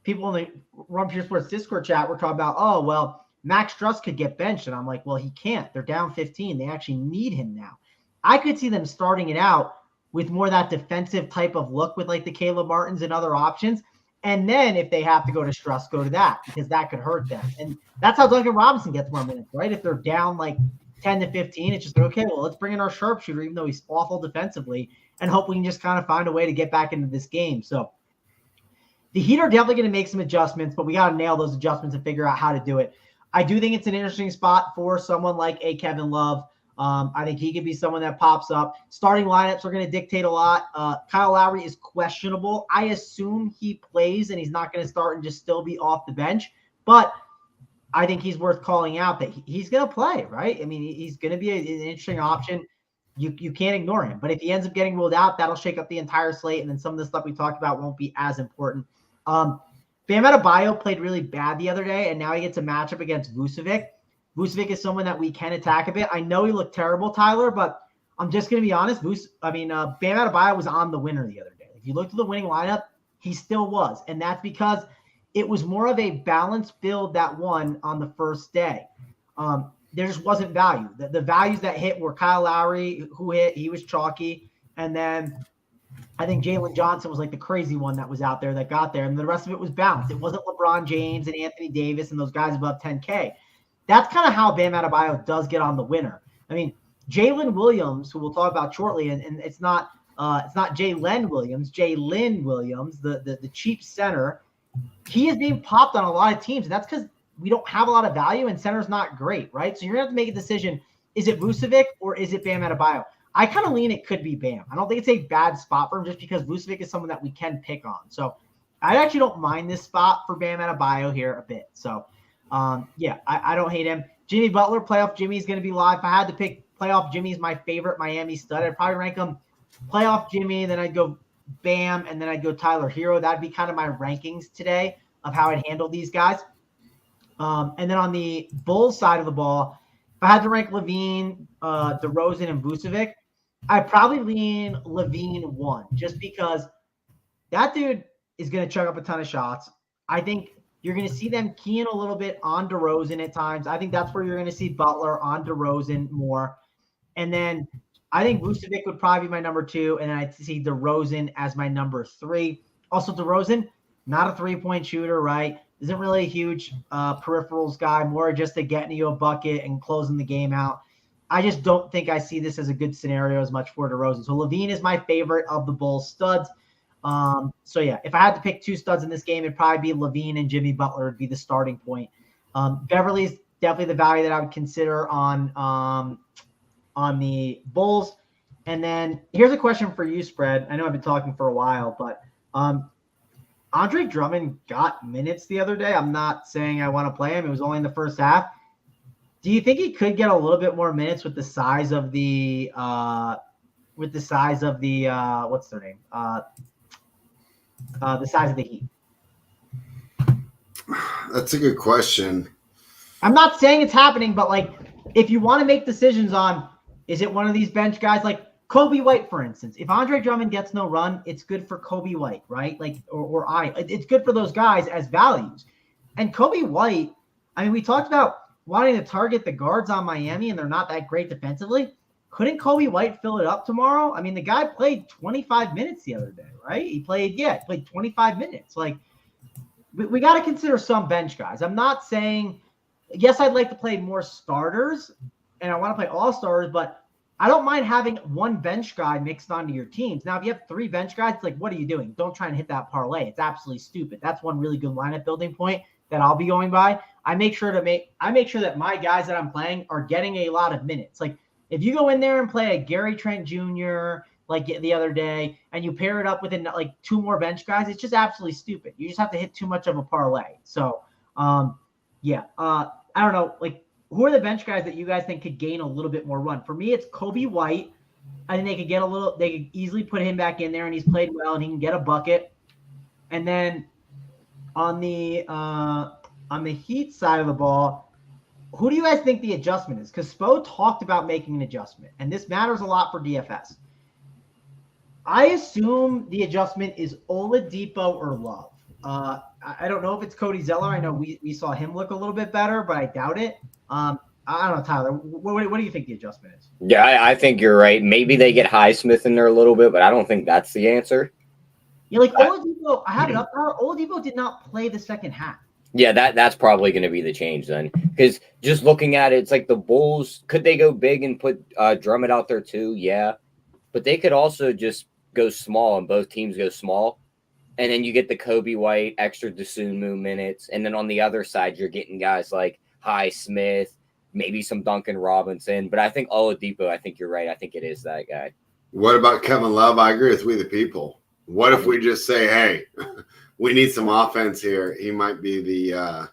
people in the Run Pure Sports Discord chat were talking about, oh, well, Max Struss could get benched. And I'm like, well, he can't. They're down 15. They actually need him now. I could see them starting it out with more that defensive type of look with like the Caleb Martins and other options. And then if they have to go to Struss, go to that, because that could hurt them. And that's how Duncan Robinson gets more minutes, right? If they're down like 10 to 15, it's just, okay, well, let's bring in our sharpshooter, even though he's awful defensively, and hope we can just kind of find a way to get back into this game. So the Heat are definitely going to make some adjustments, but we got to nail those adjustments and figure out how to do it. I do think it's an interesting spot for someone like a Kevin Love. I think he could be someone that pops up. Starting lineups are going to dictate a lot. Kyle Lowry is questionable. I assume he plays and he's not going to start and just still be off the bench. But I think he's worth calling out that he's going to play, right? I mean, he's going to be an interesting option. You can't ignore him. But if he ends up getting ruled out, that'll shake up the entire slate. And then some of the stuff we talked about won't be as important. Bam Adebayo played really bad the other day, and now he gets a matchup against Vucevic. Vucevic is someone that we can attack a bit. I know he looked terrible, Tyler, but I'm just going to be honest. Bam Adebayo was on the winner the other day. If you looked at the winning lineup, he still was. And that's because it was more of a balanced build that won on the first day. There just wasn't value. The values that hit were Kyle Lowry, who hit. He was chalky. And then I think Jalen Johnson was like the crazy one that was out there that got there. And the rest of it was balanced. It wasn't LeBron James and Anthony Davis and those guys above 10K. That's kind of how Bam Adebayo does get on the winner. I mean, Jalen Williams, who we'll talk about shortly, and it's not Jalen Williams, the cheap center. He is being popped on a lot of teams, and that's because we don't have a lot of value and center's not great, right? So you're going to have to make a decision. Is it Vucevic or is it Bam Adebayo? I kind of lean it could be Bam. I don't think it's a bad spot for him just because Vucevic is someone that we can pick on. So I actually don't mind this spot for Bam Adebayo here a bit. So I don't hate him. Jimmy Butler, playoff Jimmy is going to be live. If I had to pick playoff Jimmy is my favorite Miami stud, I'd probably rank him playoff Jimmy, then I'd go Bam, and then I'd go Tyler Hero. That'd be kind of my rankings today of how I'd handle these guys. And then on the Bulls side of the ball, if I had to rank Levine, DeRozan, and Vucevic, I'd probably lean Levine 1, just because that dude is going to chuck up a ton of shots. I think you're going to see them keying a little bit on DeRozan at times. I think that's where you're going to see Butler on DeRozan more. And then I think Vucevic would probably be my number 2, and then I'd see DeRozan as my number 3. Also, DeRozan, not a three-point shooter, right? Isn't really a huge peripherals guy, more just to getting you a bucket and closing the game out. I just don't think I see this as a good scenario as much for DeRozan. So Levine is my favorite of the Bulls studs. If I had to pick 2 studs in this game, it'd probably be Levine and Jimmy Butler would be the starting point. Beverly's definitely the value that I would consider on the Bulls. And then here's a question for you, Spread. I know I've been talking for a while, but Andre Drummond got minutes the other day. I'm not saying I want to play him. It was only in the first half. Do you think he could get a little bit more minutes with the size of the what's their name? The size of the Heat? That's a good question. I'm not saying it's happening, but like if you want to make decisions on, is it one of these bench guys like Kobe White, for instance? If Andre Drummond gets no run, it's good for Kobe White, right? It's good for those guys as values. And Kobe White, I mean, we talked about wanting to target the guards on Miami, and they're not that great defensively. Couldn't Kobe White fill it up tomorrow? I mean, the guy played 25 minutes the other day, right? He played 25 minutes. Like, we got to consider some bench guys. I'm not saying, yes, I'd like to play more starters, and I want to play all-stars, but I don't mind having one bench guy mixed onto your teams. Now, if you have 3 bench guys, it's like, what are you doing? Don't try and hit that parlay. It's absolutely stupid. That's one really good lineup building point that I'll be going by. I make sure that my guys that I'm playing are getting a lot of minutes. Like, if you go in there and play a Gary Trent Jr., like the other day, and you pair it up with like 2 more bench guys, it's just absolutely stupid. You just have to hit too much of a parlay. So, yeah, I don't know. Like, who are the bench guys that you guys think could gain a little bit more run? For me, it's Kobe White. I think they could easily put him back in there, and he's played well, and he can get a bucket. And then on the Heat side of the ball, who do you guys think the adjustment is? Because Spo talked about making an adjustment, and this matters a lot for DFS. I assume the adjustment is Oladipo or Love. I don't know if it's Cody Zeller. I know we saw him look a little bit better, but I doubt it. I don't know, Tyler. What do you think the adjustment is? Yeah, I think you're right. Maybe they get Highsmith in there a little bit, but I don't think that's the answer. Yeah, like Oladipo, I have it up there. Oladipo did not play the second half. Yeah, that's probably going to be the change then. Because just looking at it, it's like the Bulls, could they go big and put Drummond out there too? Yeah. But they could also just go small, and both teams go small. And then you get the Kobe White, extra Dosunmu minutes. And then on the other side, you're getting guys like Highsmith, maybe some Duncan Robinson. But I think Oladipo, I think you're right. I think it is that guy. What about Kevin Love? I agree with We the People. What if we just say, hey, we need some offense here? He might be the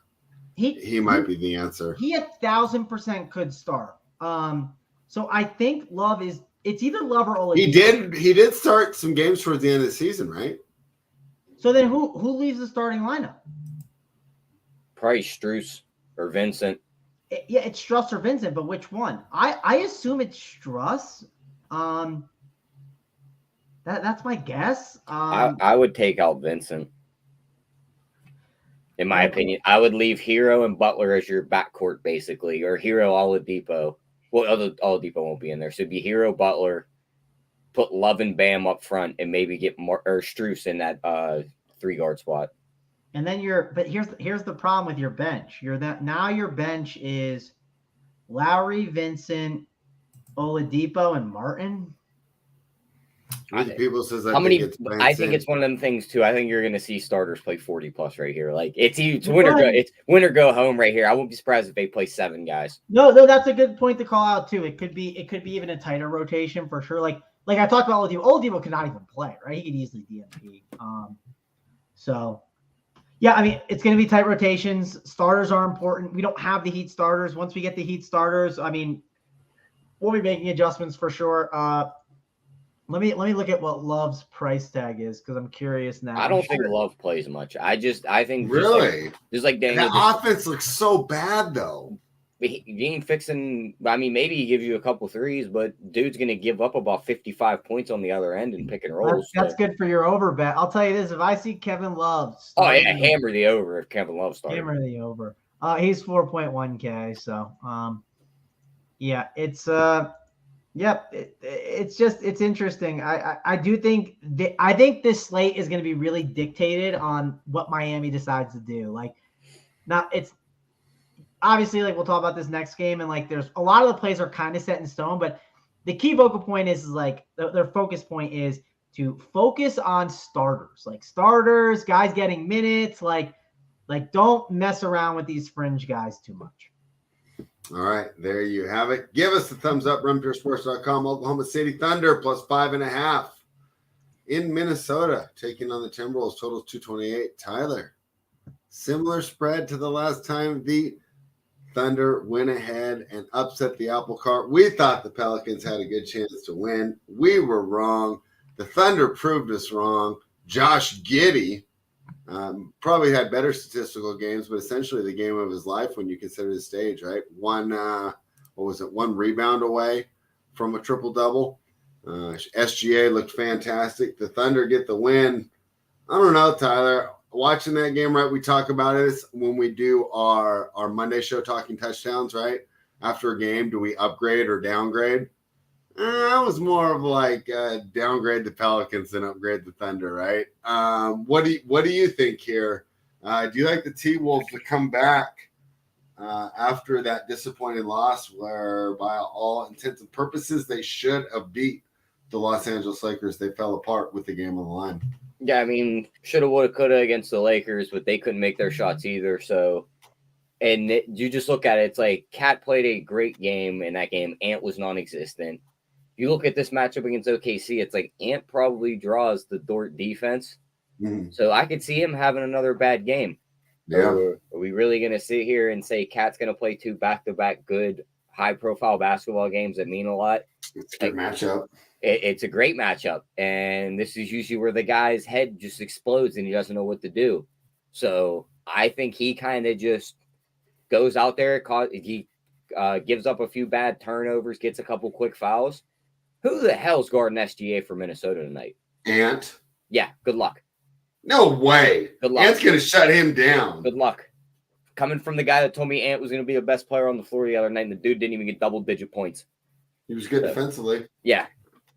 he might be the answer. He 1,000% could start. So I think Love is it's either Love or Oladipo. He did start some games towards the end of the season, right? So then who leaves the starting lineup? Probably Strus or Vincent. It's Struss or Vincent, but which one? I assume it's Struss. That's my guess. I would take out Vincent. In my opinion, I would leave Hero and Butler as your backcourt, basically, or Hero Oladipo. Well, Oladipo won't be in there, so it'd be Hero Butler. Put Love and Bam up front, and maybe get more or Strus in that 3-guard spot. And then but here's the problem with your bench. Now your bench is Lowry, Vincent, Oladipo, and Martin. People says I think it's one of them things too. I think you're going to see starters play 40+ right here. Like it's win or go home right here. I wouldn't be surprised if they play 7 guys. No, that's a good point to call out too. It could be even a tighter rotation for sure. Like I talked about Oladipo. Oladipo could not even play, right? He could easily DNP. So yeah, I mean it's going to be tight rotations. Starters are important. We don't have the Heat starters. Once we get the Heat starters, I mean we'll be making adjustments for sure. Let me look at what Love's price tag is because I'm curious now. I don't think Love plays much. I think really just like Daniel. The offense looks so bad though. He ain't fixing. I mean, maybe he gives you a couple threes, but dude's gonna give up about 55 points on the other end and pick and roll. That's good for your over bet. I'll tell you this: if I see Kevin Love, hammer the over if Kevin Love starts. Hammer the over. He's 4.1K. So, yeah, it's Yep, it's interesting. I do think I think this slate is going to be really dictated on what Miami decides to do. Like, now it's obviously like we'll talk about this next game, and like there's a lot of the plays are kind of set in stone, but the key focal point is like their focus point is to focus on starters, like starters, guys getting minutes, like don't mess around with these fringe guys too much. All right, there you have it. Give us the thumbs up, runpuresports.com. Oklahoma City Thunder +5.5 in Minnesota, taking on the Timberwolves. Totals 228. Tyler, similar spread to the last time the Thunder went ahead and upset the apple cart. We thought the Pelicans had a good chance to win. We were wrong. The Thunder proved us wrong. Josh Giddey probably had better statistical games, but essentially the game of his life when you consider the stage, right? One rebound away from a triple-double. SGA looked fantastic. The Thunder get the win. I don't know, Tyler. Watching that game, right, we talk about it when we do our Monday show talking touchdowns, right? After a game, do we upgrade or downgrade? I was more of like downgrade the Pelicans than upgrade the Thunder, right? What do you think here? Do you like the T-Wolves to come back after that disappointing loss where by all intents and purposes they should have beat the Los Angeles Lakers? They fell apart with the game on the line. Yeah, I mean, shoulda, woulda, coulda against the Lakers, but they couldn't make their shots either. So, you just look at it, it's like Cat played a great game in that game. Ant was non-existent. You look at this matchup against OKC, it's like Ant probably draws the Dort defense. Mhm. So I could see him having another bad game. Yeah. Or are we really going to sit here and say Cat's going to play 2 back-to-back good, high-profile basketball games that mean a lot? It's a good matchup. It's a great matchup. And this is usually where the guy's head just explodes and he doesn't know what to do. So I think he kind of just goes out there. He gives up a few bad turnovers, gets a couple quick fouls. Who the hell's guarding SGA for Minnesota tonight? Ant. Yeah, good luck. No way. Good luck. Ant's going to shut him down. Good luck. Coming from the guy that told me Ant was going to be the best player on the floor the other night, and the dude didn't even get double-digit points. He was good defensively. Yeah,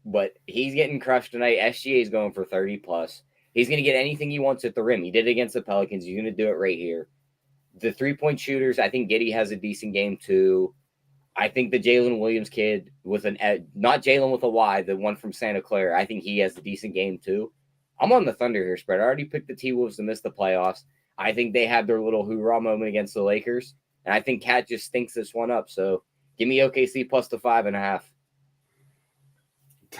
but he's getting crushed tonight. SGA is going for 30+. He's going to get anything he wants at the rim. He did it against the Pelicans. He's going to do it right here. The three-point shooters, I think Giddey has a decent game too. I think the Jalen Williams kid with not Jalen with a Y, the one from Santa Clara, I think he has a decent game too. I'm on the Thunder here, spread. I already picked the T-Wolves to miss the playoffs. I think they had their little hoorah moment against the Lakers, and I think Cat just stinks this one up. So give me OKC plus the 5.5.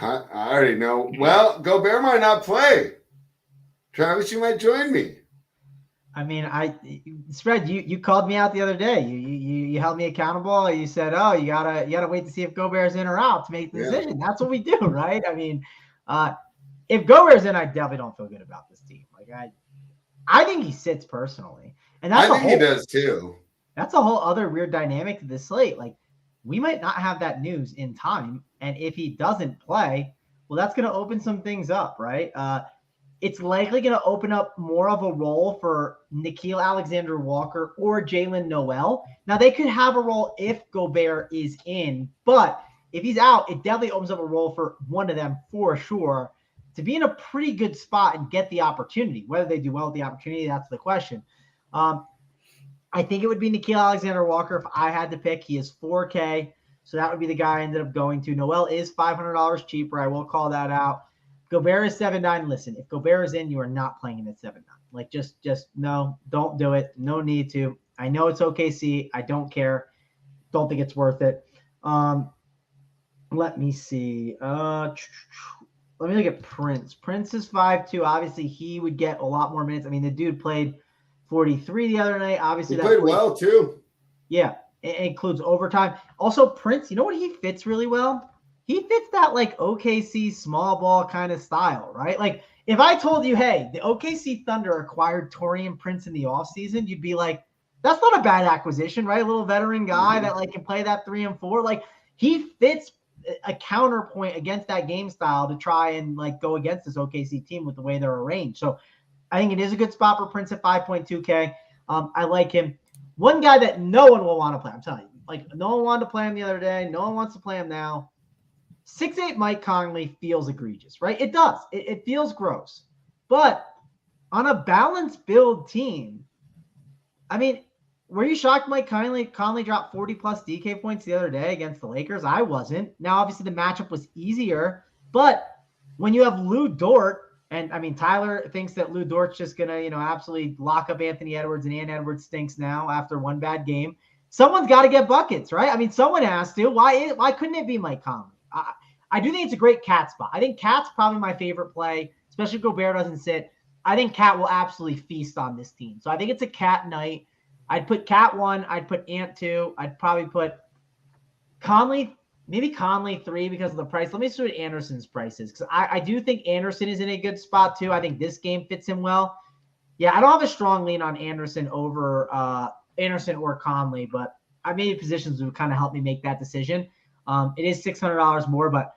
I already know. Well, Gobert might not play. Travis, you might join me. I mean, Spread, you called me out the other day. You held me accountable. You said, "Oh, you gotta wait to see if Gobert's in or out to make the decision." That's what we do, right? I mean, if Gobert's in, I definitely don't feel good about this team. Like I think he sits personally, and I think he does too. That's a whole other weird dynamic to this slate. Like we might not have that news in time, and if he doesn't play, well, that's going to open some things up, right? It's likely going to open up more of a role for Nickeil Alexander-Walker or Jalen Noel. Now, they could have a role if Gobert is in, but if he's out, it definitely opens up a role for one of them for sure to be in a pretty good spot and get the opportunity. Whether they do well with the opportunity, that's the question. I think it would be Nickeil Alexander-Walker if I had to pick. He is $4K, so that would be the guy I ended up going to. Noel is $500 cheaper. I will call that out. Gobert is 7.9. Listen, if Gobert is in, you are not playing him at 7.9. Like, just no, don't do it. No need to. I know it's OKC. I don't care. Don't think it's worth it. Let me see. Let me look at Prince. Prince is 5.2. Obviously, he would get a lot more minutes. I mean, the dude played 43 the other night. Obviously, he played well too. Yeah, it includes overtime. Also, Prince, you know what he fits really well? He fits that like OKC small ball kind of style, right? Like if I told you, hey, the OKC Thunder acquired Taurean Prince in the offseason, you'd be like, that's not a bad acquisition, right? A little veteran guy that like can play that 3 and 4. Like he fits a counterpoint against that game style to try and like go against this OKC team with the way they're arranged. So I think it is a good spot for Prince at 5.2K. I like him. One guy that no one will want to play. I'm telling you, like no one wanted to play him the other day. No one wants to play him now. 6'8" Mike Conley feels egregious, right? It does. It feels gross. But on a balanced build team, I mean, were you shocked Mike Conley dropped 40-plus DK points the other day against the Lakers? I wasn't. Now, obviously, the matchup was easier. But when you have Lou Dort, and, I mean, Tyler thinks that Lou Dort's just going to, absolutely lock up Anthony Edwards, and Ant Edwards stinks now after one bad game. Someone's got to get buckets, right? I mean, someone has to. Why couldn't it be Mike Conley? I do think it's a great Cat spot. I think Cat's probably my favorite play, especially if Gobert doesn't sit. I think Cat will absolutely feast on this team. So I think it's a Cat night. I'd put Cat 1. I'd put Ant 2. I'd probably put Conley, maybe Conley 3 because of the price. Let me see what Anderson's price is because I do think Anderson is in a good spot too. I think this game fits him well. Yeah, I don't have a strong lean on Anderson over Anderson or Conley, but I made positions that would kind of help me make that decision. It is $600 more, but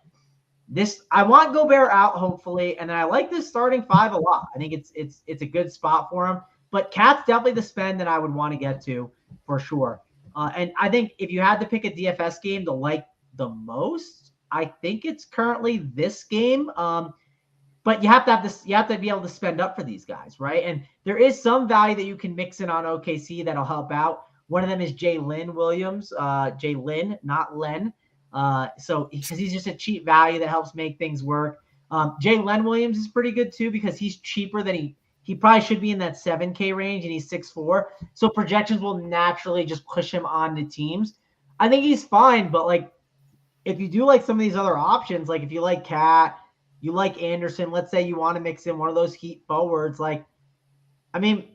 I want Gobert out hopefully, and then I like this starting 5 a lot. I think it's a good spot for him, but Cat's definitely the spend that I would want to get to for sure. And I think if you had to pick a DFS game to like the most, I think it's currently this game. But you have to have this. You have to be able to spend up for these guys, right? And there is some value that you can mix in on OKC that'll help out. One of them is Jalen Williams, Jalen, not Len. So because he's just a cheap value that helps make things work. Jalen Williams is pretty good too because he's cheaper than he probably should be in that 7K range and he's 6'4". So projections will naturally just push him onto teams. I think he's fine, but like if you do like some of these other options, like if you like Cat, you like Anderson, let's say you want to mix in one of those Heat forwards, like, I mean,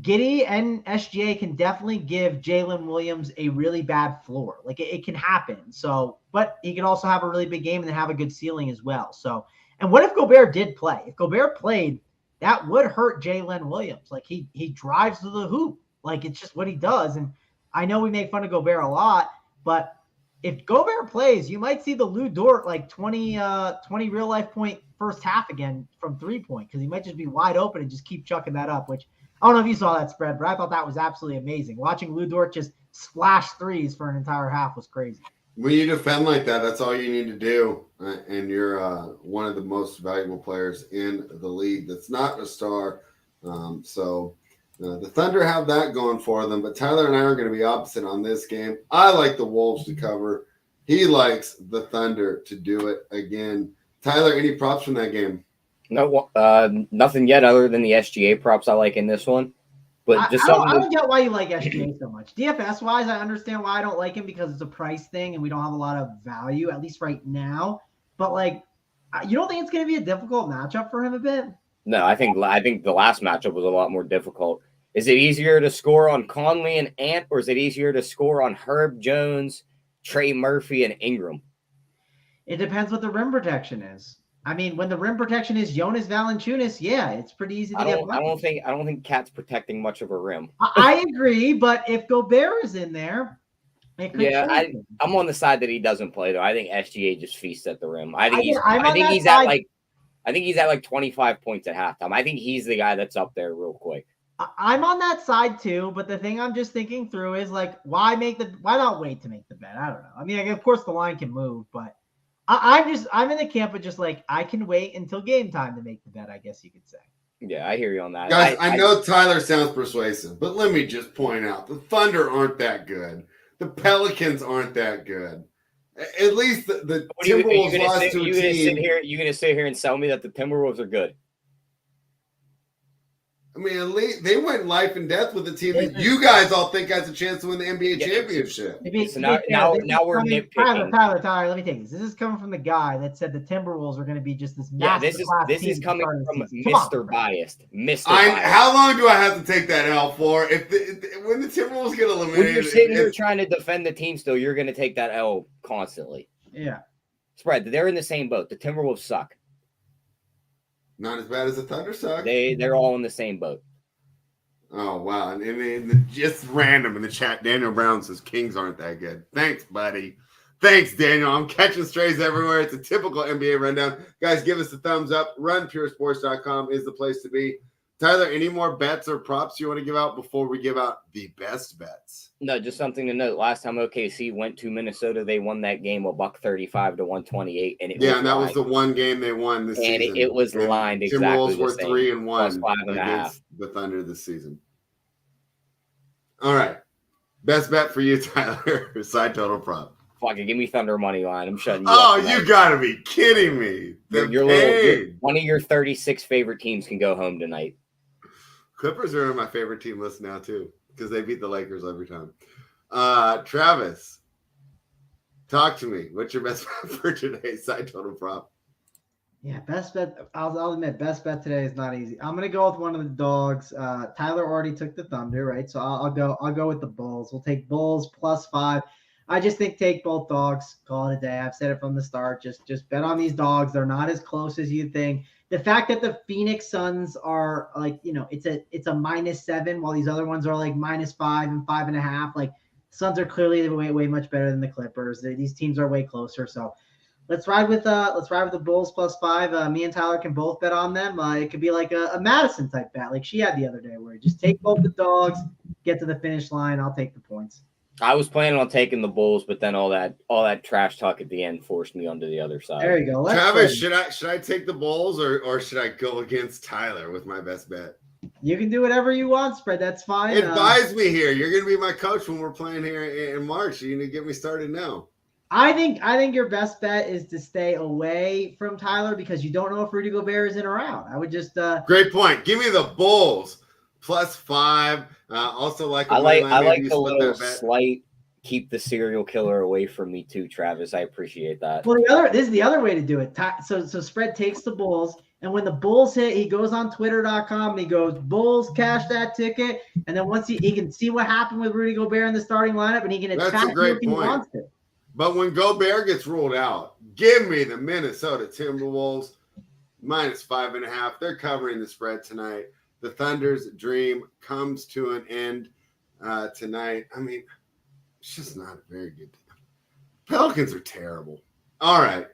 Giddey and SGA can definitely give Jalen Williams a really bad floor. Like it can happen. So, but he can also have a really big game and then have a good ceiling as well. So, and what if Gobert did play? If Gobert played, that would hurt Jalen Williams. Like he drives to the hoop. Like it's just what he does. And I know we make fun of Gobert a lot, but if Gobert plays, you might see the Lou Dort like 20 real life point first half again from 3-point, because he might just be wide open and just keep chucking that up, which I don't know if you saw that spread, but I thought that was absolutely amazing. Watching Lou Dort just splash threes for an entire half was crazy. When you defend like that, that's all you need to do. And you're one of the most valuable players in the league that's not a star. So the Thunder have that going for them. But Tyler and I are going to be opposite on this game. I like the Wolves to cover. He likes the Thunder to do it again. Tyler, any props from that game? No, nothing yet other than the SGA props I like in this one. But I don't get why you like SGA so much. DFS wise, I understand why I don't like him, because it's a price thing and we don't have a lot of value, at least right now. But like, you don't think it's going to be a difficult matchup for him a bit? No, I think the last matchup was a lot more difficult. Is it easier to score on Conley and Ant, or is it easier to score on Herb Jones, Trey Murphy, and Ingram? It depends what the rim protection is. I mean, when the rim protection is Jonas Valanciunas, yeah, it's pretty easy to get. I don't think Cat's protecting much of a rim. I agree, but if Gobert is in there, it could change. I'm on the side that he doesn't play though. I think SGA just feasts at the rim. I think he's at like 25 points at halftime. I think he's the guy that's up there real quick. I'm on that side too, but the thing I'm just thinking through is like, why not wait to make the bet? I don't know. I mean, like, of course the line can move, but I'm in the camp of just like, I can wait until game time to make the bet, I guess you could say. Yeah, I hear you on that. Guys, I know Tyler sounds persuasive, but let me just point out, the Thunder aren't that good. The Pelicans aren't that good. At least the Timberwolves lost to a team. You're going to sit here and tell me that the Timberwolves are good? I mean, at least they went life and death with the team that you guys all think has a chance to win the NBA championship. So now we're nitpicking. Tyler, let me take this. This is coming from the guy that said the Timberwolves are going to be just this massive. This is coming from Mr. Biased. How long do I have to take that L for? When the Timberwolves get eliminated, when you're sitting here trying to defend the team, still you're going to take that L constantly. Yeah. Spread. They're in the same boat. The Timberwolves suck. Not as bad as the Thunder suck. They're all in the same boat. Oh, wow. And just random in the chat, Daniel Brown says Kings aren't that good. Thanks, buddy. Thanks, Daniel. I'm catching strays everywhere. It's a typical NBA rundown. Guys, give us a thumbs up. RunPureSports.com is the place to be. Tyler, any more bets or props you want to give out before we give out the best bets? No, just something to note. Last time OKC went to Minnesota, they won that game $135 to 128, and that was the one game they won this season. And it was lined exactly Timberwolves the same. were 3-1 against the Thunder this season. All right, best bet for you, Tyler. Side total prop. Fuck it, give me Thunder money line. I'm shutting you up. Oh, you gotta be kidding me! One of your 36 favorite teams can go home tonight. Clippers are on my favorite team list now too, because they beat the Lakers every time. Travis, talk to me. What's your best bet for today's side total prop? Yeah, best bet. I'll admit, best bet today is not easy. I'm gonna go with one of the dogs. Tyler already took the Thunder, right? So I'll go with the Bulls. We'll take Bulls +5. I just think take both dogs. Call it a day. I've said it from the start. Just bet on these dogs. They're not as close as you think. The fact that the Phoenix Suns are like, it's a -7, while these other ones are like -5 and 5.5. Like, Suns are clearly way much better than the Clippers. These teams are way closer. So let's ride with the Bulls +5. Me and Tyler can both bet on them. It could be like a Madison type bet, like she had the other day, where you just take both the dogs, get to the finish line. I'll take the points. I was planning on taking the Bulls, but then all that trash talk at the end forced me onto the other side. There you go. Travis, should I take the Bulls or should I go against Tyler with my best bet? You can do whatever you want, Spread. That's fine. Advise me here. You're going to be my coach when we're playing here in March. You need to get me started now. I think your best bet is to stay away from Tyler, because you don't know if Rudy Gobert is in or out. I would just Great point. Give me the Bulls +5. Also, I like the little keep the serial killer away from me too, Travis. I appreciate that. Well, this is the other way to do it. So spread takes the Bulls, and when the Bulls hit, he goes on Twitter.com and he goes, Bulls, cash that ticket. And then once he can see what happened with Rudy Gobert in the starting lineup, and he can attack That's a great if he point. wants to. But when Gobert gets ruled out, give me the Minnesota Timberwolves -5.5. They're covering the spread tonight. The Thunder's dream comes to an end tonight. I mean, it's just not a very good team. Pelicans are terrible. All right.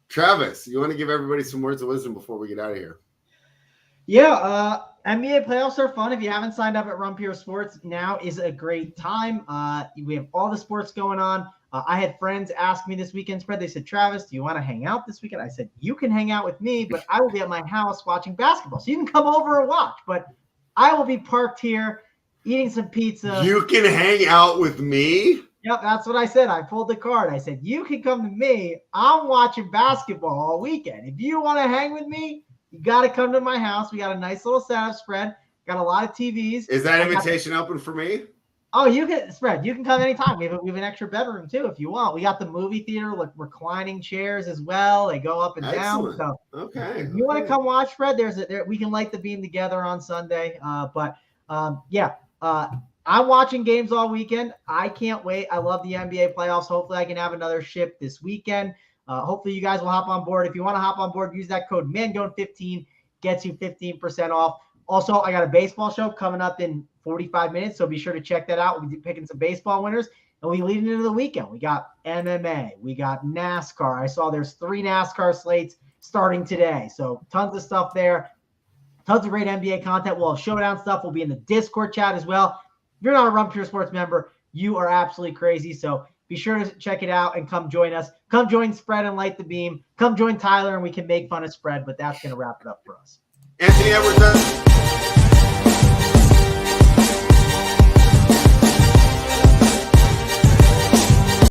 Travis, you want to give everybody some words of wisdom before we get out of here? Yeah, NBA playoffs are fun. If you haven't signed up at Run Pure Sports, now is a great time. We have all the sports going on. I had friends ask me this weekend spread. They said, Travis, do you want to hang out this weekend? I said, you can hang out with me, but I will be at my house watching basketball. So you can come over and watch, but I will be parked here eating some pizza. You can hang out with me? Yep, that's what I said. I pulled the card. I said, you can come to me. I'm watching basketball all weekend. If you want to hang with me, you got to come to my house. We got a nice little setup spread. Got a lot of TVs. Is that invitation open for me? Oh, you can spread. You can come anytime. We have an extra bedroom too if you want. We got the movie theater with reclining chairs as well. They go up and Excellent. down. So Okay. if you want to come watch, Fred, we can light the beam together on Sunday. I'm watching games all weekend. I can't wait. I love the NBA playoffs. Hopefully I can have another ship this weekend. Hopefully you guys will hop on board. If you want to hop on board, use that code MANGONE15, gets you 15% off. Also, I got a baseball show coming up in 45 minutes, so be sure to check that out. We'll be picking some baseball winners, and we lead into the weekend. We got MMA. We got NASCAR. I saw there's 3 NASCAR slates starting today, so tons of stuff there. Tons of great NBA content. We'll have showdown stuff. We'll be in the Discord chat as well. If you're not a Run Pure Sports member, you are absolutely crazy, so be sure to check it out and come join us. Come join Spread and Light the Beam. Come join Tyler, and we can make fun of Spread, but that's going to wrap it up for us. Anthony Edwards.